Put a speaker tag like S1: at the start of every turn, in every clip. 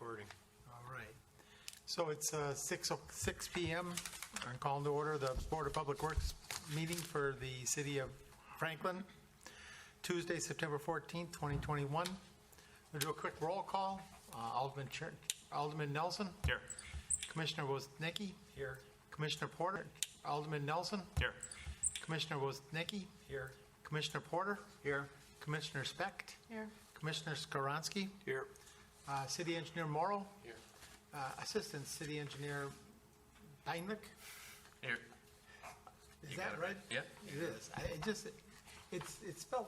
S1: wording.
S2: All right. So it's 6 p.m. I'm calling to order the Board of Public Works meeting for the City of Franklin, Tuesday, September 14th, 2021. We'll do a quick roll call. Alderman Nelson.
S1: Here.
S2: Commissioner Woznicki.
S1: Here.
S2: Commissioner Porter. Alderman Nelson.
S1: Here.
S2: Commissioner Woznicki.
S1: Here.
S2: Commissioner Porter.
S1: Here.
S2: Commissioner Specht.
S3: Here.
S2: Commissioner Skoronsky.
S1: Here.
S2: City Engineer Morrow.
S1: Here.
S2: Assistant City Engineer Beinlich.
S1: Here.
S2: Is
S1: You
S2: that
S1: got it
S2: right?
S1: Yeah.
S2: It is. It's spelled.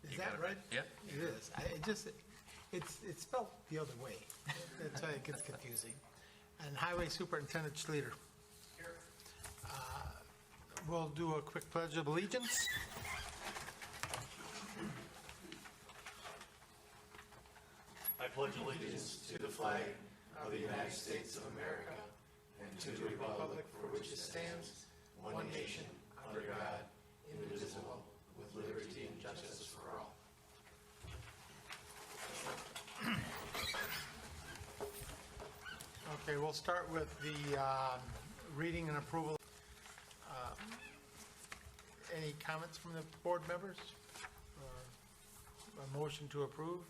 S2: Is
S1: You
S2: that
S1: got it
S2: right?
S1: Yeah.
S2: It is. It's spelled the other way. That's why it gets confusing. And Highway Superintendent Schleter.
S1: Here.
S2: We'll do a quick pledge of allegiance.
S4: I pledge allegiance to the flag of the United States of America and to the republic for which it stands, one nation, under God, indivisible, with liberty and justice for all.
S2: Okay, we'll start with the reading and approval. Any comments from the board members? Or a motion to approve?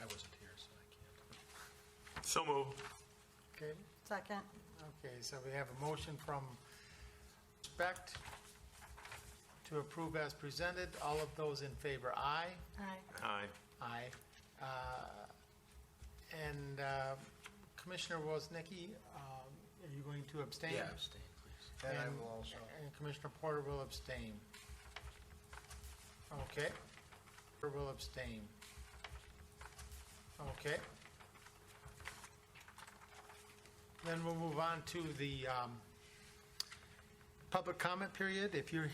S1: I wasn't here, so I can't. So moved.
S2: Okay,
S3: Second.
S2: okay, so we have a motion from Specht to approve as presented. All of those in favor, aye.
S3: Aye.
S1: Aye.
S2: Aye. And Commissioner Woznicki, are you going to abstain?
S1: Yeah, abstain, please.
S2: And I will also. And Commissioner Porter will abstain. Okay. Porter will abstain. Okay. Then we'll move on to the public comment period. If you're,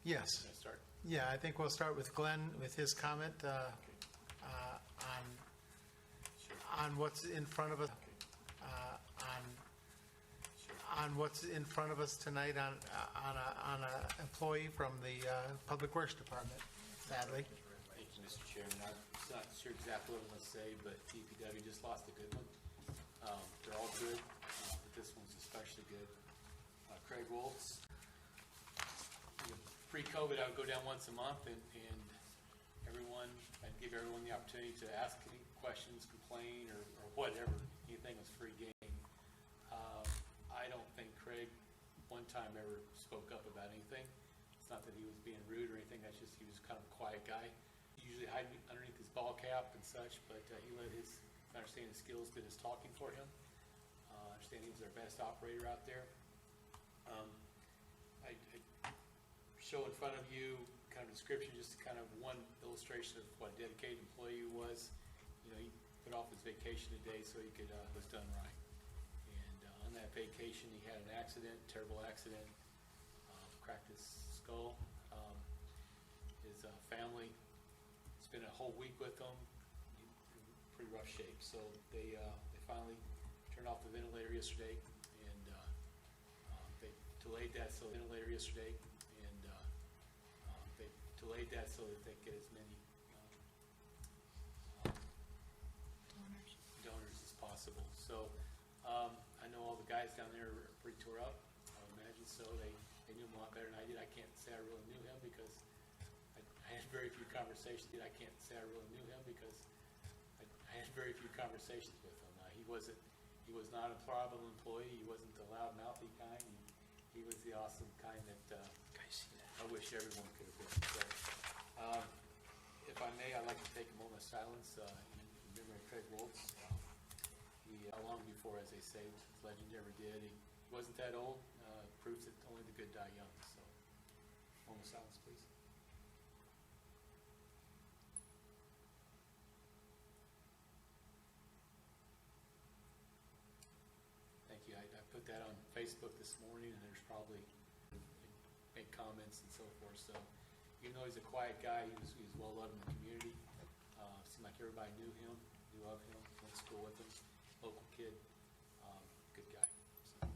S2: yes.
S1: Can I start?
S2: Yeah, I think we'll start with Glenn with his comment on what's in front of us, on what's in front of us tonight on a employee from the Public Works Department, sadly.
S5: Thank you, Mr. Chairman. I'm not sure exactly what I'm going to say, but DPW just lost a good one. They're all good, but this one's especially good. Craig Woltz. Pre-COVID, I would go down once a month and I'd give everyone the opportunity to ask any questions, complain, or whatever. Anything was free game. I don't think Craig one time ever spoke up about anything. It's not that he was being rude or anything. That's just he was kind of a quiet guy. He usually hide underneath his ball cap and such, but he let his understanding skills did his talking for him. Understand he was our best operator out there. I show in front of you kind of description, just kind of one illustration of what a dedicated employee he was. You know, he put off his vacation a day so he could was done right. And on that vacation, he had an accident, terrible accident, cracked his skull. His family spent a whole week with him, in pretty rough shape. So they finally turned off the ventilator yesterday, and they delayed that so they could get as many donors as possible. So I know all the guys down there are pretty tore up. I would imagine so. They knew him a lot better than I did. I can't say I really knew him because I had very few conversations. I can't say I really knew him because I had very few conversations with him. He was not a problem employee. He wasn't the loud mouthy kind. He was the awesome kind that I wish everyone could have been. So, if I may, I'd like to take a moment of silence in memory of Craig Woltz. He, long before, as they say, his legend ever did. He wasn't that old. Proves that only the good die young. So, moment of silence, please. Thank you. I put that on Facebook this morning, and there's probably make comments and so forth. So, even though he's a quiet guy, he was well loved in the community. Seemed like everybody knew him, knew of him, went to school with him. Local kid, good guy. So.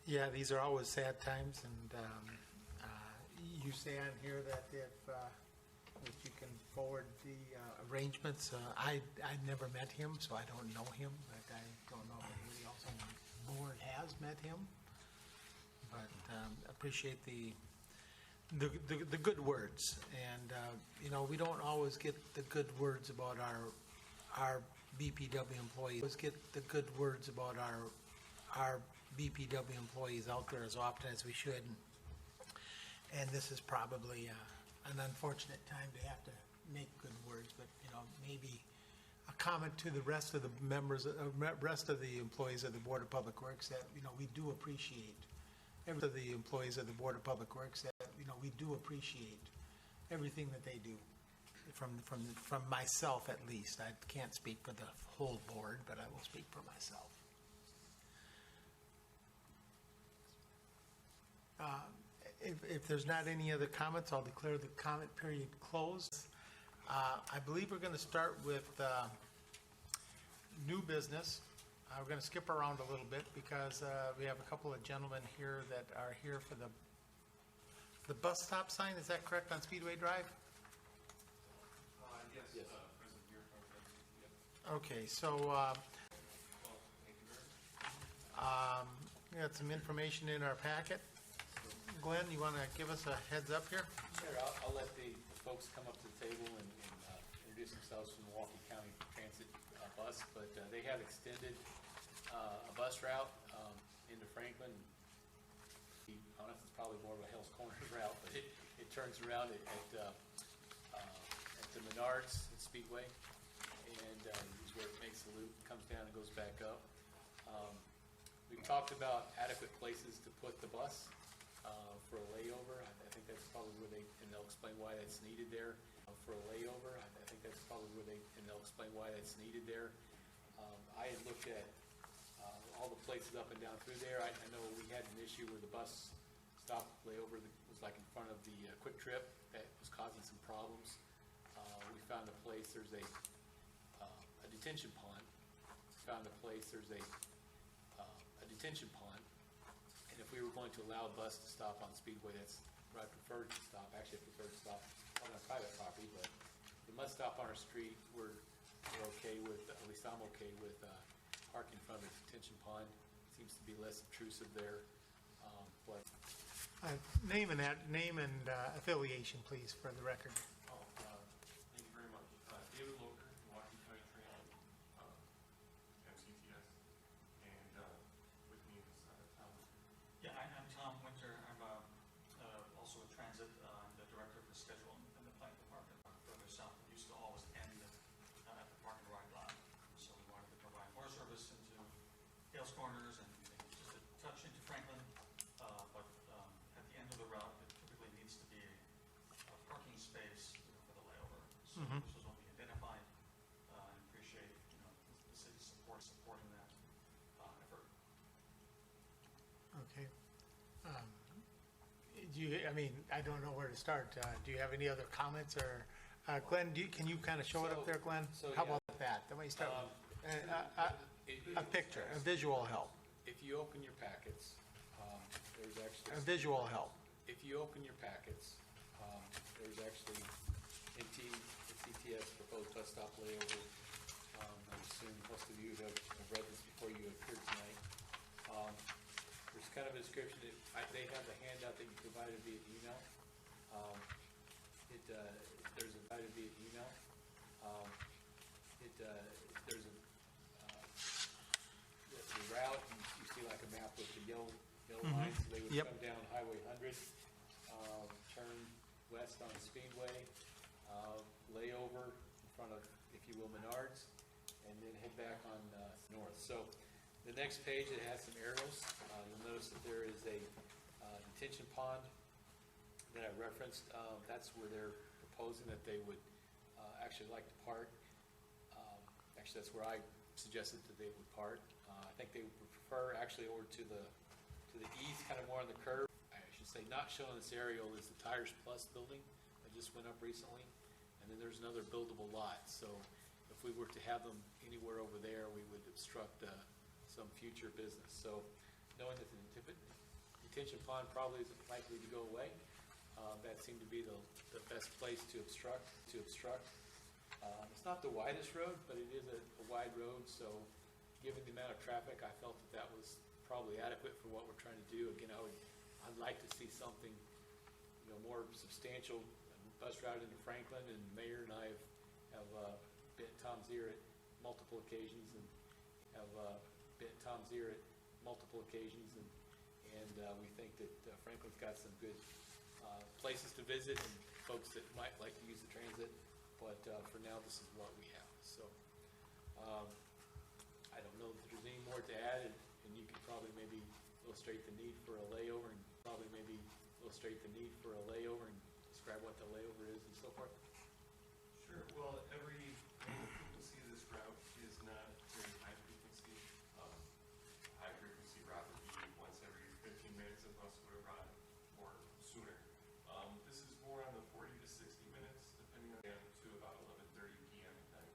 S2: Yeah, these are always sad times, and you say on here that if you forward the arrangements. I never met him, so I don't know him, but I don't know if anybody else on the board has met him. But appreciate the good words. And, we don't always get the good words about our BPW employees. Always get the good words about our BPW employees out there as often as we should. And this is probably an unfortunate time to have to make good words, but, maybe a comment to the rest of the members, rest of the employees of the Board of Public Works that, we do appreciate every of the employees of the Board of Public Works that, we do appreciate everything that they do. From myself at least. I can't speak for the whole board, but I will speak for myself. If there's not any other comments, I'll declare the comment period closed. I believe we're going to start with new business. We're going to skip around a little bit because we have a couple of gentlemen here that are here for the bus stop sign. Is that correct, on Speedway Drive?
S1: Yes. Present here. Yep.
S2: Okay, so we got some information in our packet. Glenn, you want to give us a heads up here?
S5: Sure, I'll let the folks come up to the table and introduce themselves from Milwaukee County Transit Bus, but they have extended a bus route into Franklin. To be honest, it's probably more of a Hell's Corners route, but it turns around at the Menards at Speedway, and is where it makes the loop, comes down and goes back up. We've talked about adequate places to put the bus for a layover. I think that's probably where and they'll explain why that's needed there. For a layover, I think that's probably where and they'll explain why that's needed there. I had looked at all the places up and down through there. I know we had an issue where the bus stop layover was like in front of the Quick Trip that was causing some problems. We found a place, there's a detention pond. Found a place, there's a detention pond. And if we were going to allow a bus to stop on Speedway, that's where I prefer to stop. Actually, I prefer to stop on our private property, but the must stop on our street, we're okay with, at least I'm okay with parking in front of the detention pond. Seems to be less obtrusive there. But
S2: Name and affiliation, please, for the record.
S1: Thank you very much. David Loker, Milwaukee County Transit, MCTS, and with me is Tom.
S3: Yeah, I'm Tom Winter. I'm also with Transit. I'm the director for schedule in the plant department. Further south, it used to always end at the park and ride lot. So we wanted to provide more service into Hales Corners and just a touch into Franklin. But at the end of the route, it typically needs to be a parking space for the layover. So this was what we identified and appreciate the city's supporting that effort.
S2: Okay. I don't know where to start. Do you have any other comments, or Glenn? Can you kind of show it up there, Glenn? How about that? Then we start with a picture, a visual help.
S5: if you open your packets, there's actually
S2: A visual help.
S5: if you open your packets, there's actually CTS proposed bus stop layover. I assume most of you have read this before you appeared tonight. There's kind of a description. They have the handout that you provided via email. There's a provided via email. There's the route. You see like a map with the yellow lines. So they would
S2: Yep.
S5: come down Highway 100, turn west on Speedway, layover in front of, if you will, Menards, and then head back on north. So the next page, it has some arrows. You'll notice that there is a detention pond that I referenced. That's where they're proposing that they would actually like to park. Actually, that's where I suggested that they would park. I think they would prefer actually over to the east, kind of more on the curve. I should say, not shown in this aerial is the Tires Plus building that just went up recently, and then there's another buildable lot. So if we were to have them anywhere over there, we would obstruct some future business. So knowing that the detention pond probably isn't likely to go away, That seemed to be the best place to obstruct. It's not the widest road, but it is a wide road, so given the amount of traffic, I felt that was probably adequate for what we're trying to do. Again, I'd like to see something, more substantial. Bus route into Franklin, and the mayor and I have bent Tom's ear at multiple occasions, and we think that Franklin's got some good places to visit and folks that might like to use the transit, but for now, this is what we have. So I don't know if there's any more to add, and you can probably maybe illustrate the need for a layover, and describe what the layover is and so forth.
S1: Sure. Well, the frequency of this route is not very high frequency. High frequency route would be once every 15 minutes a bus would arrive, or sooner. This is more on the 40 to 60 minutes, depending on to about 11:30 p.m. at night.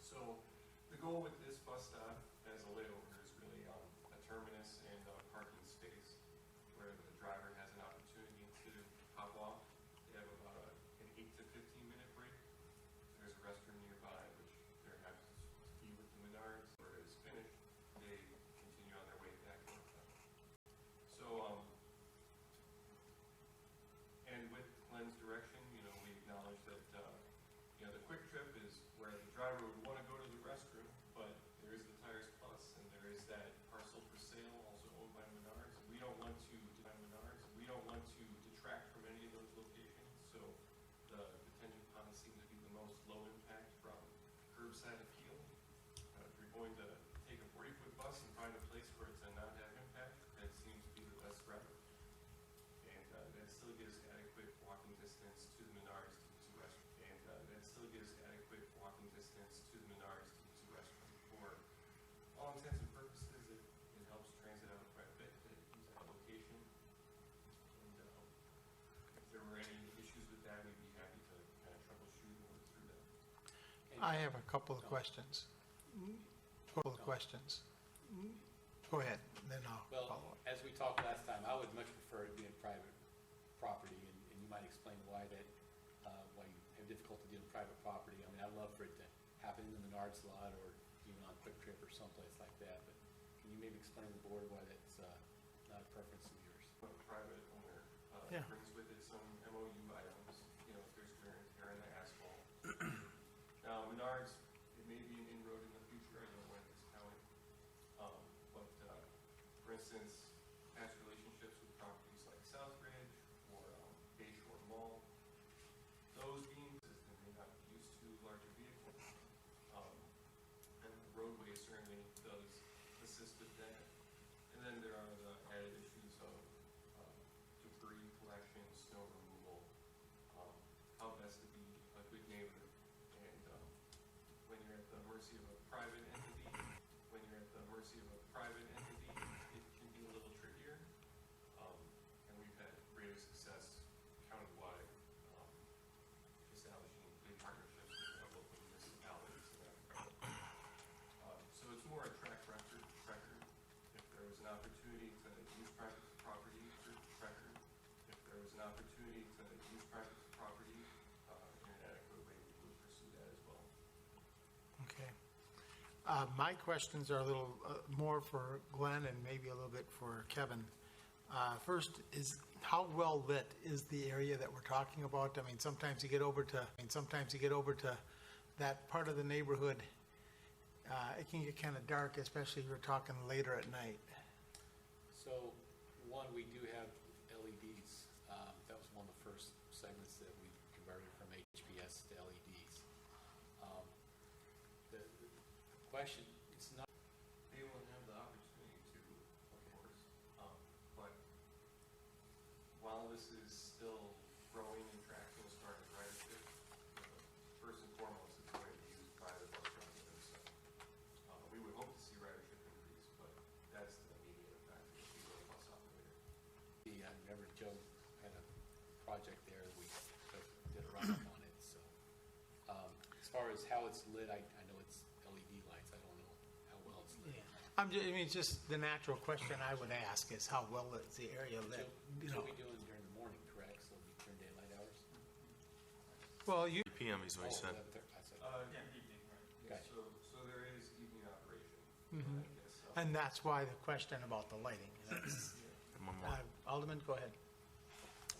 S1: So the goal with this bus stop as a layover is really a terminus and a parking space where the driver has an opportunity to hop off. They have about an 8 to 15 minute break. There's a restroom nearby, which they're happy to be with the Menards, or is finished. They continue on their way back to the town. So, and with Glenn's direction, we acknowledge that, the quick trip is where the driver would want to go to the restroom, but there is the Tires Plus, and there is that parcel for sale, also owned by Menards. We don't want to detract from any of those locations, so the detention ponds seem to be the most low impact from curbside appeal. If you're going to take a 40-foot bus and find a place where it's a not have impact, that seems to be the best route. And that still gives adequate walking distance to the Menards to use the restroom. For all intents and purposes, it helps transit out quite a bit to use that location. And if there were any issues with that, we'd be happy to kind of troubleshoot and work through that.
S2: I have a couple of questions. Go ahead, then I'll
S5: Well,
S2: follow up.
S5: as we talked last time, I would much prefer it being private property, and you might explain why why you have difficulty doing private property. I mean, I'd love for it to happen in the Menards lot or even on Quick Trip or someplace like that, but can you maybe explain to the board why that's not a preference of yours?
S1: A private owner
S2: Yeah.
S1: brings with it some MOU items, if there's wear and tear in the asphalt. Now, Menards, it may be an inroad in the future, I don't want to discount it. But for instance, past relationships with properties like Southbridge or Bayshore Mall, those being consistent may not be used to larger vehicles. And the roadway certainly does assist with that. And then there are the added issues of debris collection, snow removal, how best to be a good neighbor. And when you're at the mercy of a private entity, it can be a little trickier. And we've had greater success countywide establishing big partnerships with local municipalities in that regard. So it's more a track record. If there was an opportunity to use private property, in an adequate way, we would pursue that as well.
S2: Okay. My questions are a little more for Glenn and maybe a little bit for Kevin. First is, how well lit is the area that we're talking about? I mean, sometimes you get over to that part of the neighborhood, it can get kind of dark, especially if you're talking later at night.
S5: So, one, we do have LEDs. That was one of the first segments that we converted from HPS to LEDs. The question, it's not,
S1: They will have the opportunity to, of course, but while this is still growing and tracking as far as ridership, first and foremost, it's going to use private bus rather than so. We would hope to see ridership increase, but that's the immediate effect of being a bus operator.
S5: I remember Joe had a project there, we did a run-up on it, so. As far as how it's lit, I know it's LED lights, I don't know how well it's lit.
S2: It's just the natural question I would ask is how well is the area lit?
S5: She'll be doing during the morning, correct? So
S2: Well, you,
S6: PM is what he said.
S3: Yeah, evening, right.
S5: Gotcha.
S1: So there is evening operation,
S2: Mhm.
S1: I guess.
S2: and that's why the question about the lighting. That's-
S6: And one more.
S2: Alderman, go ahead.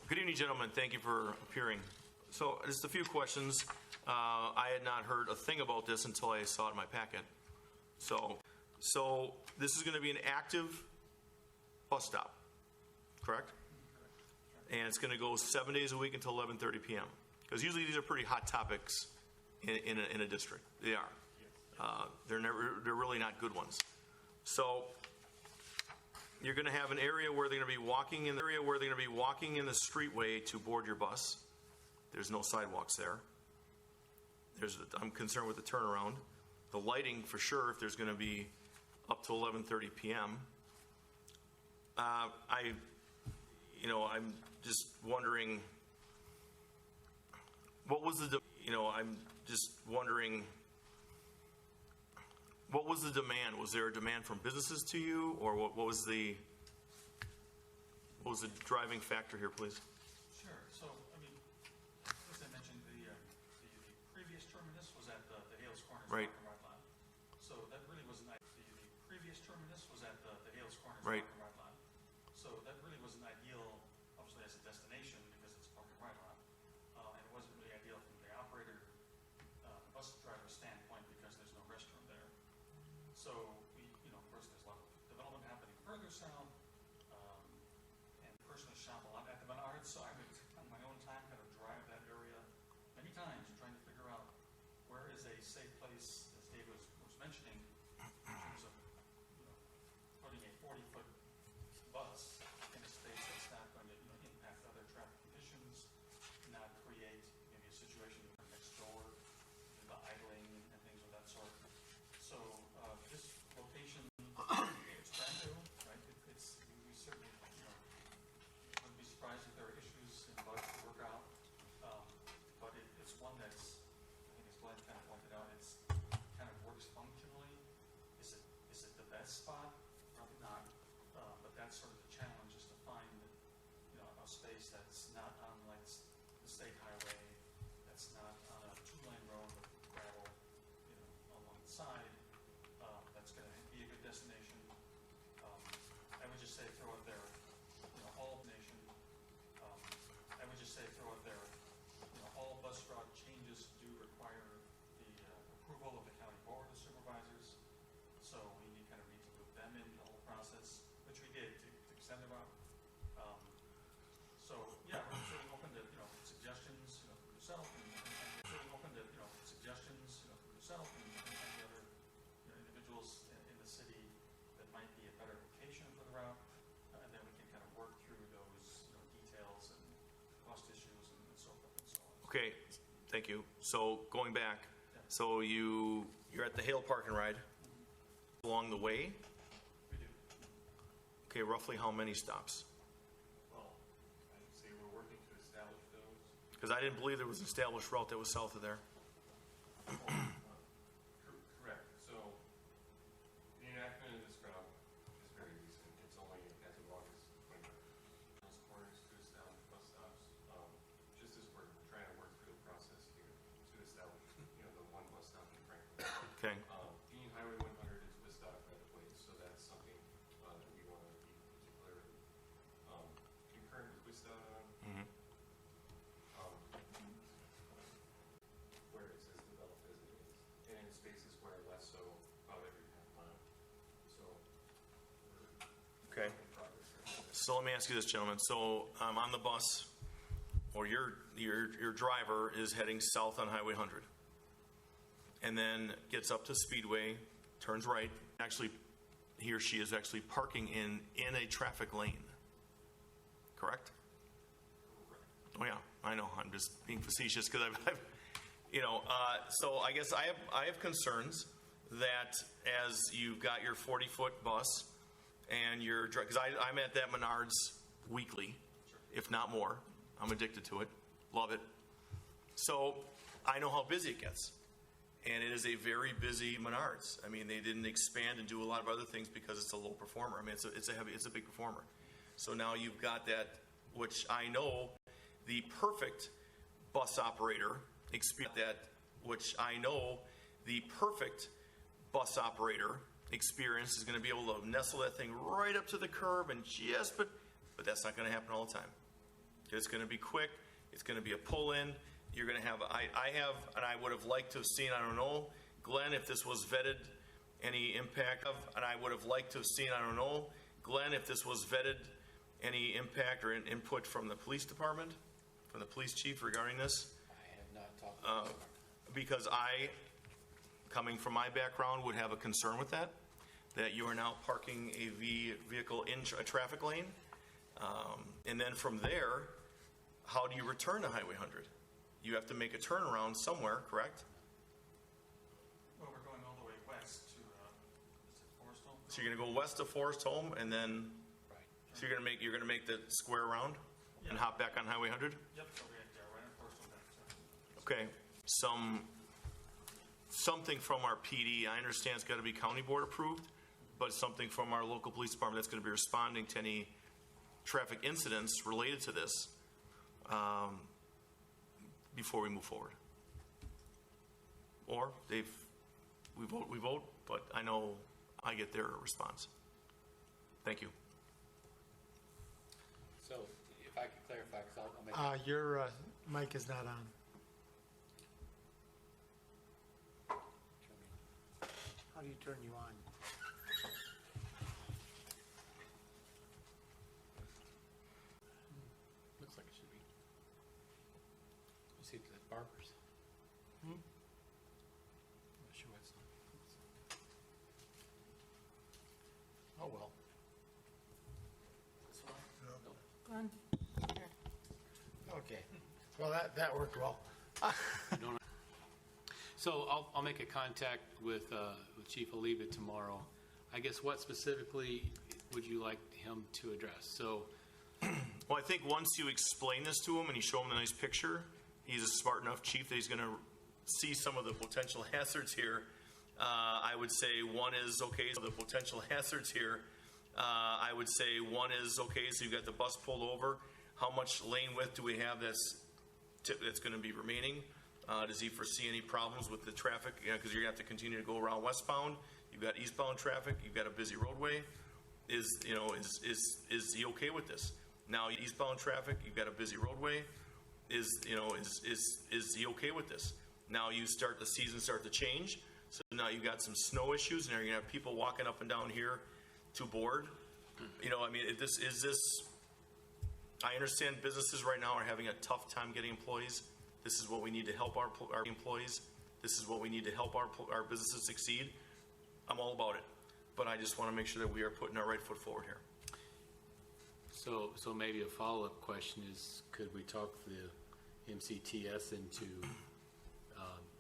S6: Good evening, gentlemen. Thank you for appearing. So just a few questions. I had not heard a thing about this until I saw it in my packet. So this is going to be an active bus stop, correct? And it's going to go 7 days a week until 11:30 p.m. Because usually these are pretty hot topics in a district. They are. They're really not good ones. So you're going to have an area where they're going to be walking in the streetway to board your bus. There's no sidewalks there. I'm concerned with the turnaround. The lighting, for sure, if there's going to be up to 11:30 p.m. I'm just wondering, what was the demand? Was there a demand from businesses to you, or what was the driving factor here, please?
S3: Sure, so, I mean, as I mentioned, the previous terminus was at the Hales Corners
S6: Right.
S3: parking right lot. So that really wasn't, the previous terminus was at the Hales Corners
S6: Right.
S3: parking right lot. So that really wasn't ideal, obviously, as a destination, because it's a parking right lot. And it wasn't really ideal from the operator, bus driver standpoint, because there's no restroom there. So we, of course, there's a lot of development happening further south, and personally shop a lot at the Menards, so I would, on my own time, kind of drive that area many times, trying to figure out where is a safe place, as Dave was mentioning, in terms of, putting a 40-foot bus in a space that's not going to, impact other traffic conditions, not create maybe a situation next door, the idling and things of that sort. So, this location, it's brand new, right? We certainly, wouldn't be surprised if there are issues and bugs to work out. But it's one that's, I think as Glenn kind of pointed out, it's kind of works functionally. Is it the best spot? Probably not. But that's sort of the challenge, is to find, a space that's not on like the state highway, that's not on a 2-lane road with gravel, along the side. That's going to be a good destination. I would just say throw it there, all nation. I would just say throw it there, all bus route changes do require the approval of the county board of supervisors. So we kind of need to loop them into the whole process, which we did to extend the route. So yeah, we're certainly open to, suggestions, from yourself and we're certainly open to, suggestions, from yourself and the other, individuals in the city that might be a better location for the route. And then we can kind of work through those, details and cost issues and so forth and so on.
S6: Okay, thank you. So going back, so you're at the Hale Park and Ride along the way.
S3: We do.
S6: Okay, roughly how many stops?
S1: Well, I'd say we're working to establish those.
S6: Because I didn't believe there was an established route that was south of there.
S1: Correct. So the enactment of this route is very recent. It's only as of August 29th. Those corners to establish bus stops, just as we're trying to work through the process here to establish, the one bus stop in Franklin.
S6: Okay,
S1: Being Highway 100 is bus stop right of way, so that's something that we want to be particularly concurrent with WISDOT on.
S6: Mhm.
S1: Where it says developed as it is, and in spaces where less so, about every half mile. So we're
S6: Okay.
S1: in progress there.
S6: So let me ask you this, gentlemen. So on the bus, or your driver is heading south on Highway 100, and then gets up to Speedway, turns right. Actually, he or she is actually parking in a traffic lane. Correct? Oh yeah, I know. I'm just being facetious because I've so I guess I have concerns that as you've got your 40-foot bus and you're, because I'm at that Menards weekly, if not more. I'm addicted to it. Love it. So I know how busy it gets. And it is a very busy Menards. I mean, they didn't expand and do a lot of other things because it's a low performer. I mean, it's a big performer. So now you've got that, which I know the perfect bus operator experience that, which I know the perfect bus operator experience is going to be able to nestle that thing right up to the curb and but that's not going to happen all the time. It's going to be quick. It's going to be a pull-in. You're going to have, and I would have liked to have seen, I don't know, Glenn, if this was vetted, any impact of, and I would have liked to have seen, I don't know, Glenn, if this was vetted, any impact or input from the police department, from the police chief regarding this?
S5: I have not talked to him.
S6: Because I, coming from my background, would have a concern with that you are now parking a vehicle in a traffic lane. And then from there, how do you return to Highway 100? You have to make a turnaround somewhere, correct?
S3: Well, we're going all the way west to, is it Forest Home?
S6: So you're going to go west of Forest Home, and then,
S5: Right.
S6: so you're going to make the square around and hop back on Highway 100?
S3: Yep, so we're right in Forest Home.
S6: Okay, something from our PD, I understand it's got to be county board approved, but something from our local police department that's going to be responding to any traffic incidents related to this before we move forward. Or we vote, but I know I get their response. Thank you.
S5: So if I could clarify, because I'll make
S2: Your mic is not on. How do you turn you on?
S5: looks like it should be. You see, it's at Barber's. I'm not sure what's on.
S2: Oh, well. Okay. Well, that worked well.
S5: So I'll make a contact with Chief Oliva tomorrow. I guess what specifically would you like him to address? So,
S6: Well, I think once you explain this to him and you show him the nice picture, he's a smart enough chief that he's going to see some of the potential hazards here. I would say one is, okay, so the potential hazards here. I would say one is, okay, so you've got the bus pulled over. How much lane width do we have that's going to be remaining? Does he foresee any problems with the traffic? Because you're going to have to continue to go around westbound. You've got eastbound traffic. You've got a busy roadway. Is he okay with this? Now, eastbound traffic, you've got a busy roadway. Is he okay with this? Now the season start to change. So now you've got some snow issues, and you're going to have people walking up and down here to board. I understand businesses right now are having a tough time getting employees. This is what we need to help our employees. This is what we need to help our businesses succeed. I'm all about it. But I just want to make sure that we are putting our right foot forward here.
S5: so maybe a follow-up question is, could we talk the MCTS into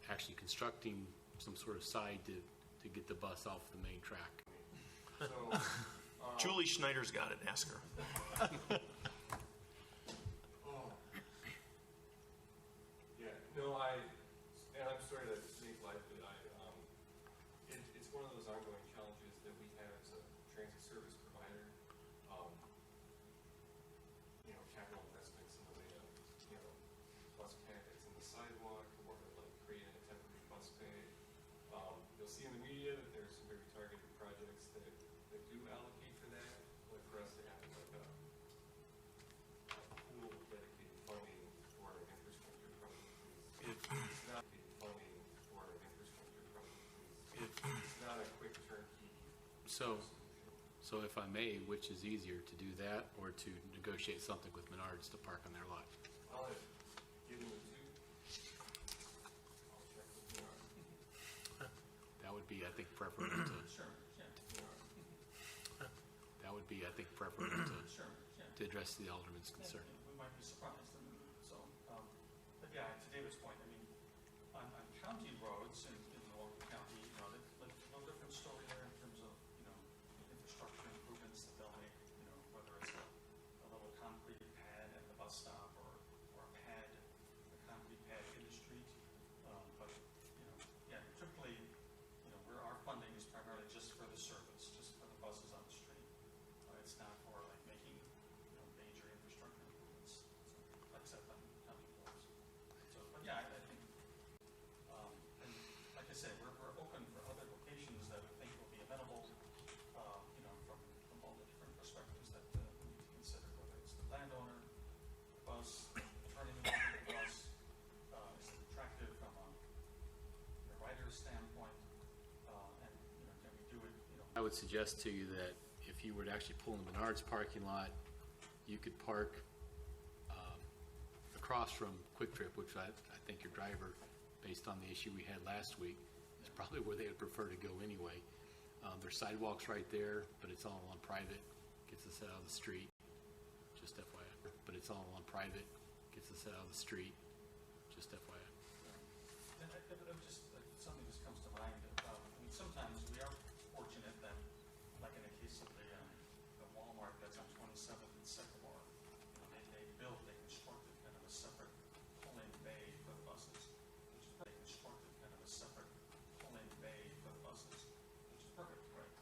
S5: actually constructing some sort of side to get the bus off the main track?
S1: So,
S6: Julie Schneider's got it. Ask her.
S1: yeah, no, and I'm sorry to make light of it. It's one of those ongoing challenges that we have as a transit service provider. Capital investments in the way of, bus packets in the sidewalk, or like creating a temporary bus bay. You'll see in the media that there's some very targeted projects that do allocate for that, but for us to have like a pool of dedicated funding for an infrastructure project is not dedicated funding for an infrastructure project it's not a quick turnkey.
S5: So if I may, which is easier, to do that or to negotiate something with Menards to park on their lot?
S1: I'll give them the two. I'll check with Bernard.
S5: That would be, I think, preferable to.
S3: Sure, yeah,
S5: That would be, I think, preferable to
S3: sure, yeah.
S5: address the alderman's concern.
S3: We might be surprised. So, but yeah, to David's point, on county roads in Milwaukee County, a little different story there in terms of, infrastructure improvements that they'll make, whether it's a little concrete pad at the bus stop or a concrete pad in the street. But, yeah, typically, where our funding is primarily just for the service, just for the buses on the street. It's not for like making, major infrastructure improvements, except on county roads. So, but yeah, I
S5: would suggest to you that if you were to actually pull in the Menards parking lot, you could park across from Quick Trip, which I think your driver, based on the issue we had last week, is probably where they would prefer to go anyway. There's sidewalks right there, but it's all on private, gets us out of the street, just FYI. But it's all on private, gets us out of the street, just FYI.
S3: And just, something just comes to mind. I mean, sometimes we are fortunate that, like in the case of the Walmart that's on 27th and Sycamore, they constructed kind of a separate pull-in bay for the buses, which is perfect, right?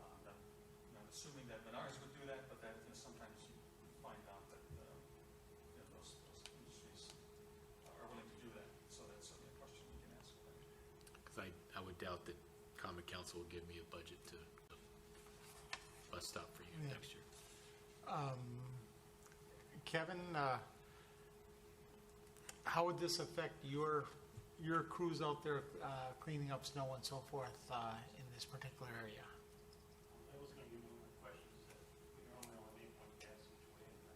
S3: I'm assuming that Menards would do that, but that sometimes you find out that those industries are willing to do that. So that's certainly a question you can ask.
S5: Because I would doubt that Common Council will give me a budget to bus stop for you
S2: Yeah.
S5: next year.
S2: Kevin, how would this affect your crews out there cleaning up snow and so forth in this particular area?
S7: That was going to be one of my questions, that we normally only make one pass each way and then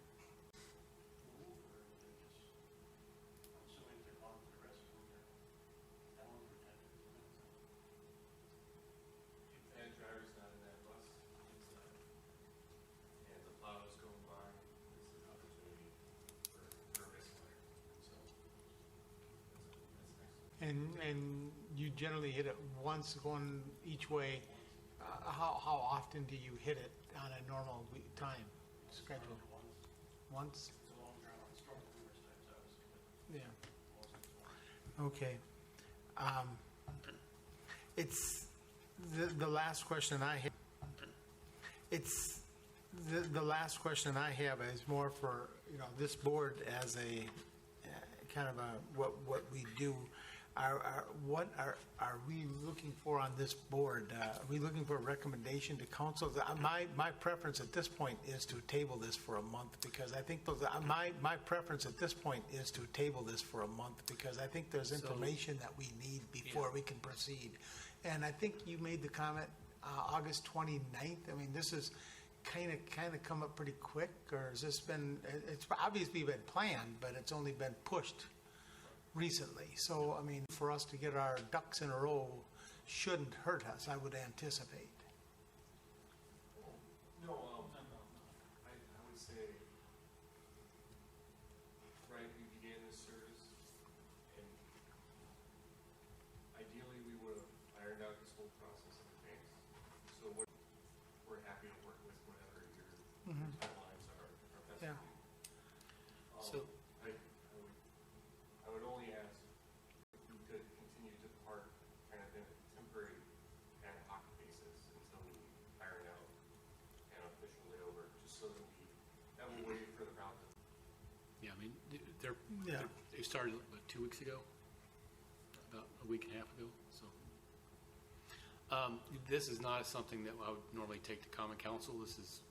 S7: move, or they're just, I'm assuming they're on to the rest of them, they're down for 10 to 15 minutes.
S1: If that driver's not in that bus, it's not. And the plow is going by, it's an opportunity for a misfire. So, that's excellent.
S2: And you generally hit it once going each way. How often do you hit it on a normal time schedule? Once?
S7: It's a long drive on the storm, numerous times, obviously,
S2: Yeah.
S7: but most of the time.
S2: Okay. It's the last question I have. It's the last question I have is more for this board as a kind of a what we do. What are we looking for on this board? Are we looking for a recommendation to council? My preference at this point is to table this for a month because I think my preference at this point is to table this for a month because I think there's information that we need before we can proceed. And I think you made the comment August 29th. I mean, this is kind of come up pretty quick, or has this been? It's obviously been planned, but it's only been pushed recently. So, I mean, for us to get our ducks in a row shouldn't hurt us, I would anticipate.
S1: No, I would say, right, we began this service, and ideally we would have ironed out this whole process in advance. So we're happy to work with whatever your timelines are best for
S2: Yeah.
S1: you.
S5: So-
S1: I would only ask if we could continue to park kind of in a temporary ad hoc basis until we iron out an official layover, just so that we have a way for the route to.
S5: Yeah, I mean,
S2: Yeah.
S5: they started, what, 2 weeks ago? About a week and a half ago, so. This is not something that I would normally take to Common Council. This is,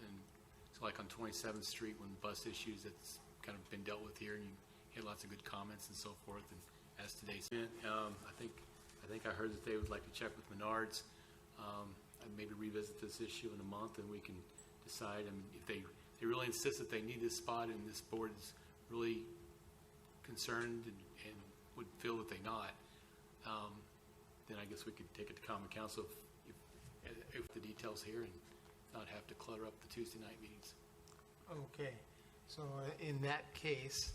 S5: and it's like on 27th Street when bus issues, that's kind of been dealt with here, and you get lots of good comments and so forth. And as today's been, I think I heard that they would like to check with Menards. I'd maybe revisit this issue in a month, and we can decide. I mean, if they really insist that they need this spot, and this board is really concerned and would feel that they not, then I guess we could take it to Common Council if the details here and not have to clutter up the Tuesday night meetings.
S2: Okay, so in that case,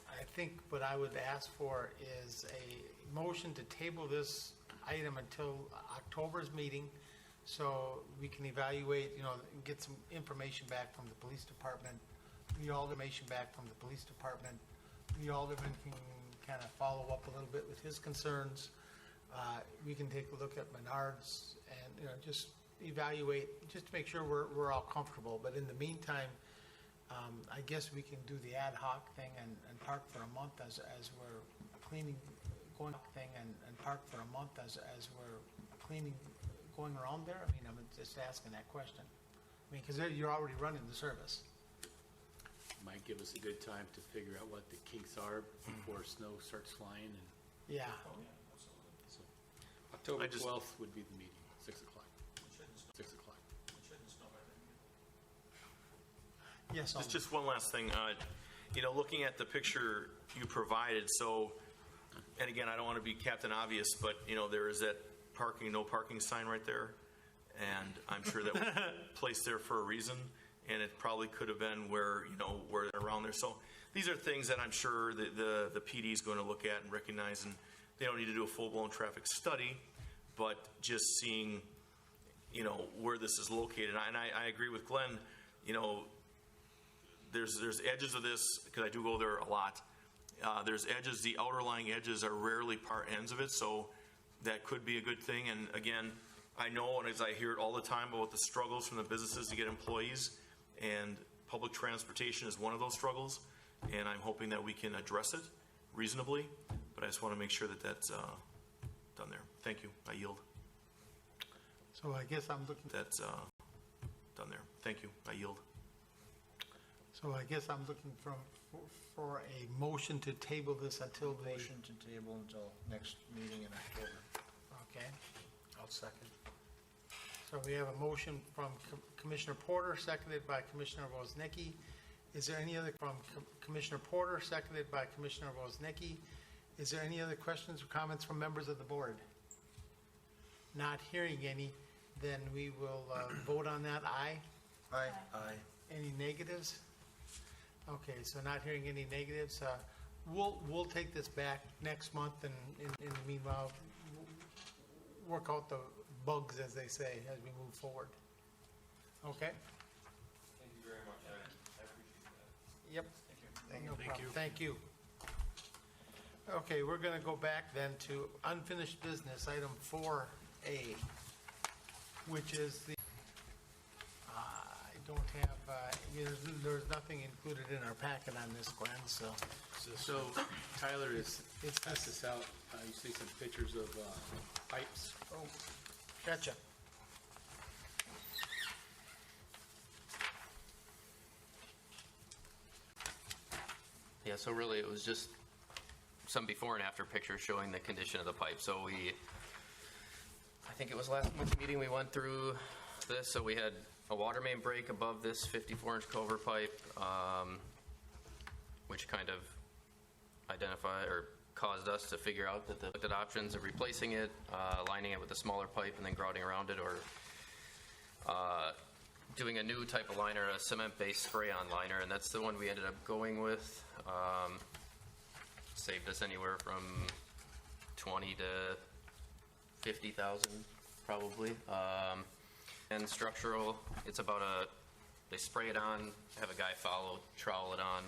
S2: I think what I would ask for is a motion to table this item until October's meeting so we can evaluate, get some information back from the police department, the information back from the police department. The alderman can kind of follow up a little bit with his concerns. We can take a look at Menards and, just evaluate, just to make sure we're all comfortable. But in the meantime, I guess we can do the ad hoc thing and park for a month as we're cleaning, going around there. I mean, I'm just asking that question. I mean, because you're already running the service.
S5: Might give us a good time to figure out what the kinks are before snow starts flying. And
S2: Yeah.
S3: Oh, yeah, absolutely.
S5: so October
S6: I just-
S5: 12th would be the meeting, 6 o'clock.
S3: We shouldn't stop.
S2: Yes, Alderman.
S6: Just one last thing. Looking at the picture you provided, so, and again, I don't want to be Captain Obvious, but, there is that no parking sign right there. And I'm sure that was placed there for a reason, and it probably could have been where around there. So these are things that I'm sure the PD is going to look at and recognize, and they don't need to do a full-blown traffic study, but just seeing, where this is located. And I agree with Glenn, there's edges of this, because I do go there a lot. There's edges, the outer lying edges are rarely part ends of it, so that could be a good thing. And again, I know, and as I hear it all the time about the struggles from the businesses to get employees, and public transportation is one of those struggles, and I'm hoping that we can address it reasonably, but I just want to make sure that that's done there. Thank you. I yield.
S2: So I guess I'm looking.
S6: That's done there. Thank you. I yield.
S2: So I guess I'm looking for a motion to table this until the.
S4: Motion to table until next meeting in October.
S2: Okay.
S4: I'll second.
S2: So we have a motion from Commissioner Porter, seconded by Commissioner Woznicki. Is there any other, from Commissioner Porter, seconded by Commissioner Woznicki. Is there any other questions or comments from members of the board? Not hearing any, then we will vote on that. Aye?
S4: Aye. Aye.
S2: Any negatives? Okay, so not hearing any negatives. We'll take this back next month, and in the meanwhile, work out the bugs, as they say, as we move forward. Okay?
S1: Thank you very much. I appreciate that.
S2: Yep.
S4: Thank you.
S2: No problem. Thank you. Okay, we're going to go back then to unfinished business, item 4A, which is the, I don't have, there's nothing included in our packet on this, Glenn, so.
S5: So Tyler
S2: It's
S5: passed
S2: this,
S5: this out. You see some pictures of pipes.
S2: oh, gotcha.
S8: Yeah, so really it was just some before and after pictures showing the condition of the pipe. So I think it was last month's meeting we went through this. So we had a water main break above this 54-inch culvert pipe, which kind of identified or caused us to figure out that looked at options of replacing it, lining it with a smaller pipe and then grouting around it, or doing a new type of liner, a cement-based spray-on liner, and that's the one we ended up going with. Saved us anywhere from 20 to 50,000 probably. And structural, it's about they spray it on, have a guy trowel it on.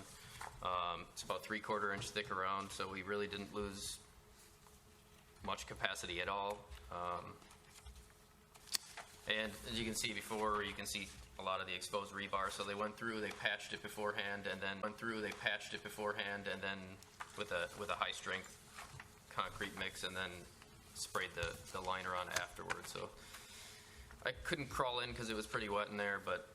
S8: It's about 3/4 inch thick around, so we really didn't lose much capacity at all. And as you can see before, you can see a lot of the exposed rebar. So they went through, they patched it beforehand, and then with a high strength concrete mix, and then sprayed the liner on afterwards. So I couldn't crawl in because it was pretty wet in there, but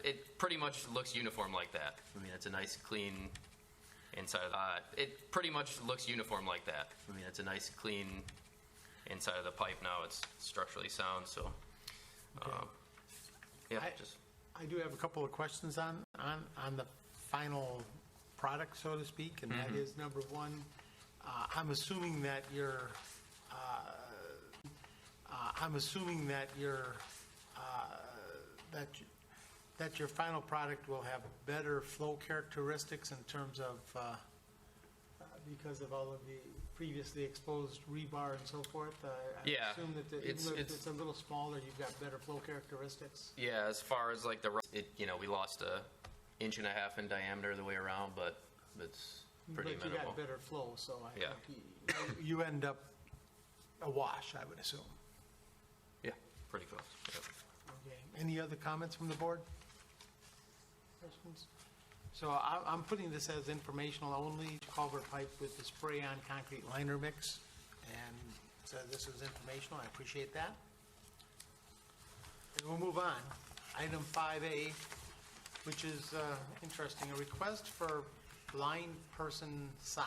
S8: it pretty much looks uniform like that. I mean, it's a nice clean inside of it pretty much looks uniform like that. I mean, it's a nice clean inside of the pipe now. It's structurally sound, so yeah.
S2: I do have a couple of questions on the final product, so to speak, and that is, number one, I'm assuming that your that your final product will have better flow characteristics in terms of because of all of the previously exposed rebar and so forth. I
S8: Yeah,
S2: assume that even if it's a little smaller, you've got better flow characteristics.
S8: Yeah, as far as like we lost a 1.5 inches in diameter the way around, but it's pretty
S2: But you
S8: minimal.
S2: got better flow, so I
S8: Yeah.
S2: think you end up a wash, I would assume.
S8: Yeah, pretty close. Yep.
S2: Okay. Any other comments from the board? Questions? So I'm putting this as informational only, culvert pipe with the spray-on concrete liner mix. And so this is informational. I appreciate that. And we'll move on. Item 5A, which is interesting, a request for blind person sign.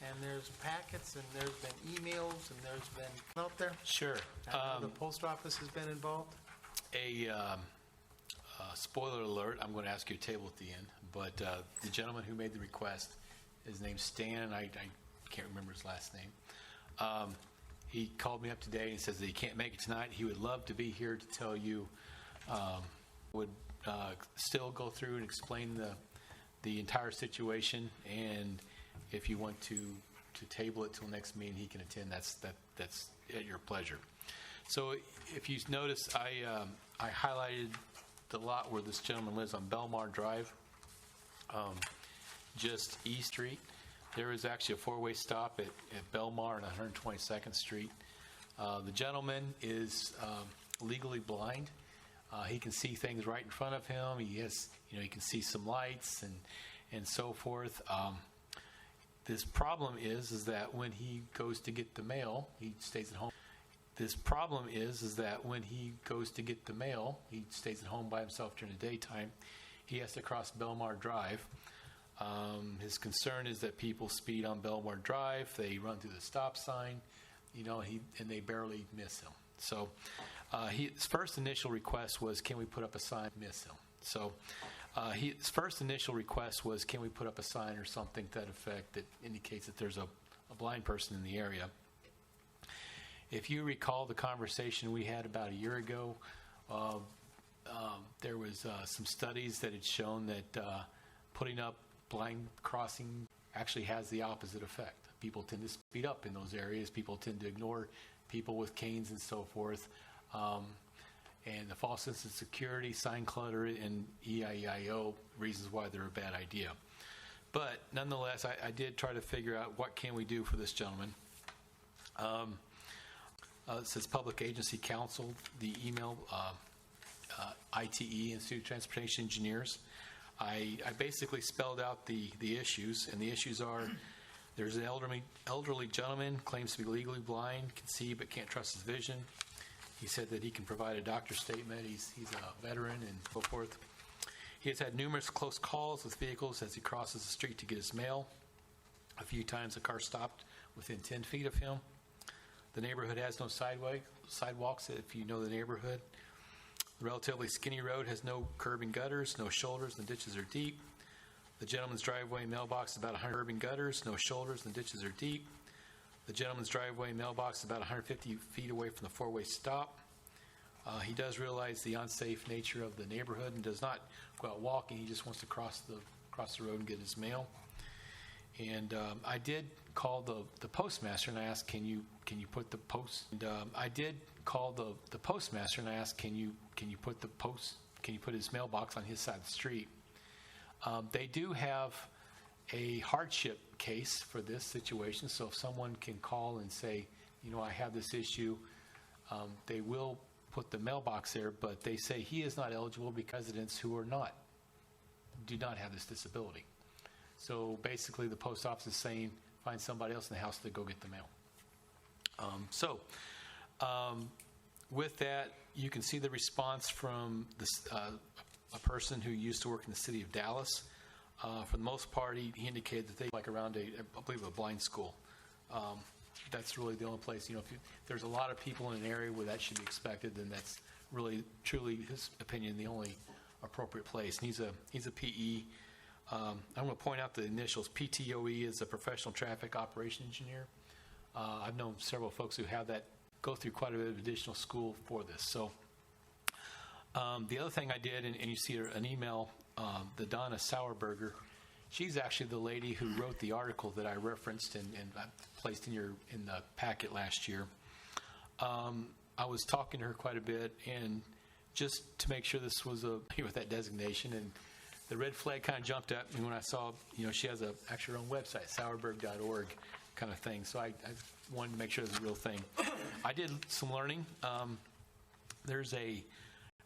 S2: And there's packets, and there's been emails, and there's been out there.
S5: Sure.
S2: I know the post office has been involved.
S5: Spoiler alert, I'm going to ask you to table at the end, but the gentleman who made the request, his name's Stan, and I can't remember his last name. He called me up today and says that he can't make it tonight. He would love to be here to tell you, would still go through and explain the entire situation, and if you want to table it till next meeting, he can attend. That's at your pleasure. So if you notice, I highlighted the lot where this gentleman lives on Belmar Drive, just East Street. There is actually a four-way stop at Belmar and 122nd Street. The gentleman is legally blind. He can see things right in front of him. He has, he can see some lights and so forth. This problem is that when he goes to get the mail, he stays at home. This problem is that when he goes to get the mail, he stays at home by himself during the daytime. He has to cross Belmar Drive. His concern is that people speed on Belmar Drive. They run through the stop sign, and they barely miss him. So his first initial request was, can we put up a sign, miss him? So his first initial request was, can we put up a sign or something to that effect that indicates that there's a blind person in the area? If you recall the conversation we had about a year ago, there was some studies that had shown that putting up blind crossing actually has the opposite effect. People tend to speed up in those areas. People tend to ignore people with canes and so forth. And the false sense of security, sign clutter, and EIEIO reasons why they're a bad idea. But nonetheless, I did try to figure out what can we do for this gentleman. It says Public Agency Council, the email, ITE, Institute of Transportation Engineers. I basically spelled out the issues, and the issues are, there's an elderly gentleman, claims to be legally blind, can see but can't trust his vision. He said that he can provide a doctor's statement. He's a veteran and so forth. He has had numerous close calls with vehicles as he crosses the street to get his mail. A few times a car stopped within 10 feet of him. The neighborhood has no sidewalks, if you know the neighborhood. The relatively skinny road has no curb and gutters, no shoulders, and the ditches are deep. The gentleman's driveway and mailbox is about 100 curb and gutters, no shoulders, and the ditches are deep. The gentleman's driveway and mailbox is about 150 feet away from the four-way stop. He does realize the unsafe nature of the neighborhood and does not go out walking. He just wants to cross the road and get his mail. And I did call the postmaster and I asked, can you put the post? And I did call the postmaster and I asked, can you put his mailbox on his side of the street? They do have a hardship case for this situation, so if someone can call and say, I have this issue, they will put the mailbox there, but they say he is not eligible because residents who do not have this disability. So basically the post office is saying, find somebody else in the house to go get the mail. With that, you can see the response from this, a person who used to work in the city of Dallas. For the most part, he indicated that they like around I believe a blind school. That's really the only place, if there's a lot of people in an area where that should be expected, then that's really, truly, his opinion, the only appropriate place. And he's a PE. I'm going to point out the initials. PTOE is a professional traffic operation engineer. I've known several folks who have that, go through quite a bit of additional school for this. So the other thing I did, and you see an email, the Donna Sauerberger, she's actually the lady who wrote the article that I referenced and I placed in the packet last year. I was talking to her quite a bit, and just to make sure this was with that designation, and the red flag kind of jumped at me when I saw, she has actually her own website, sauerberg.org kind of thing. So I wanted to make sure it was a real thing. I did some learning. There's a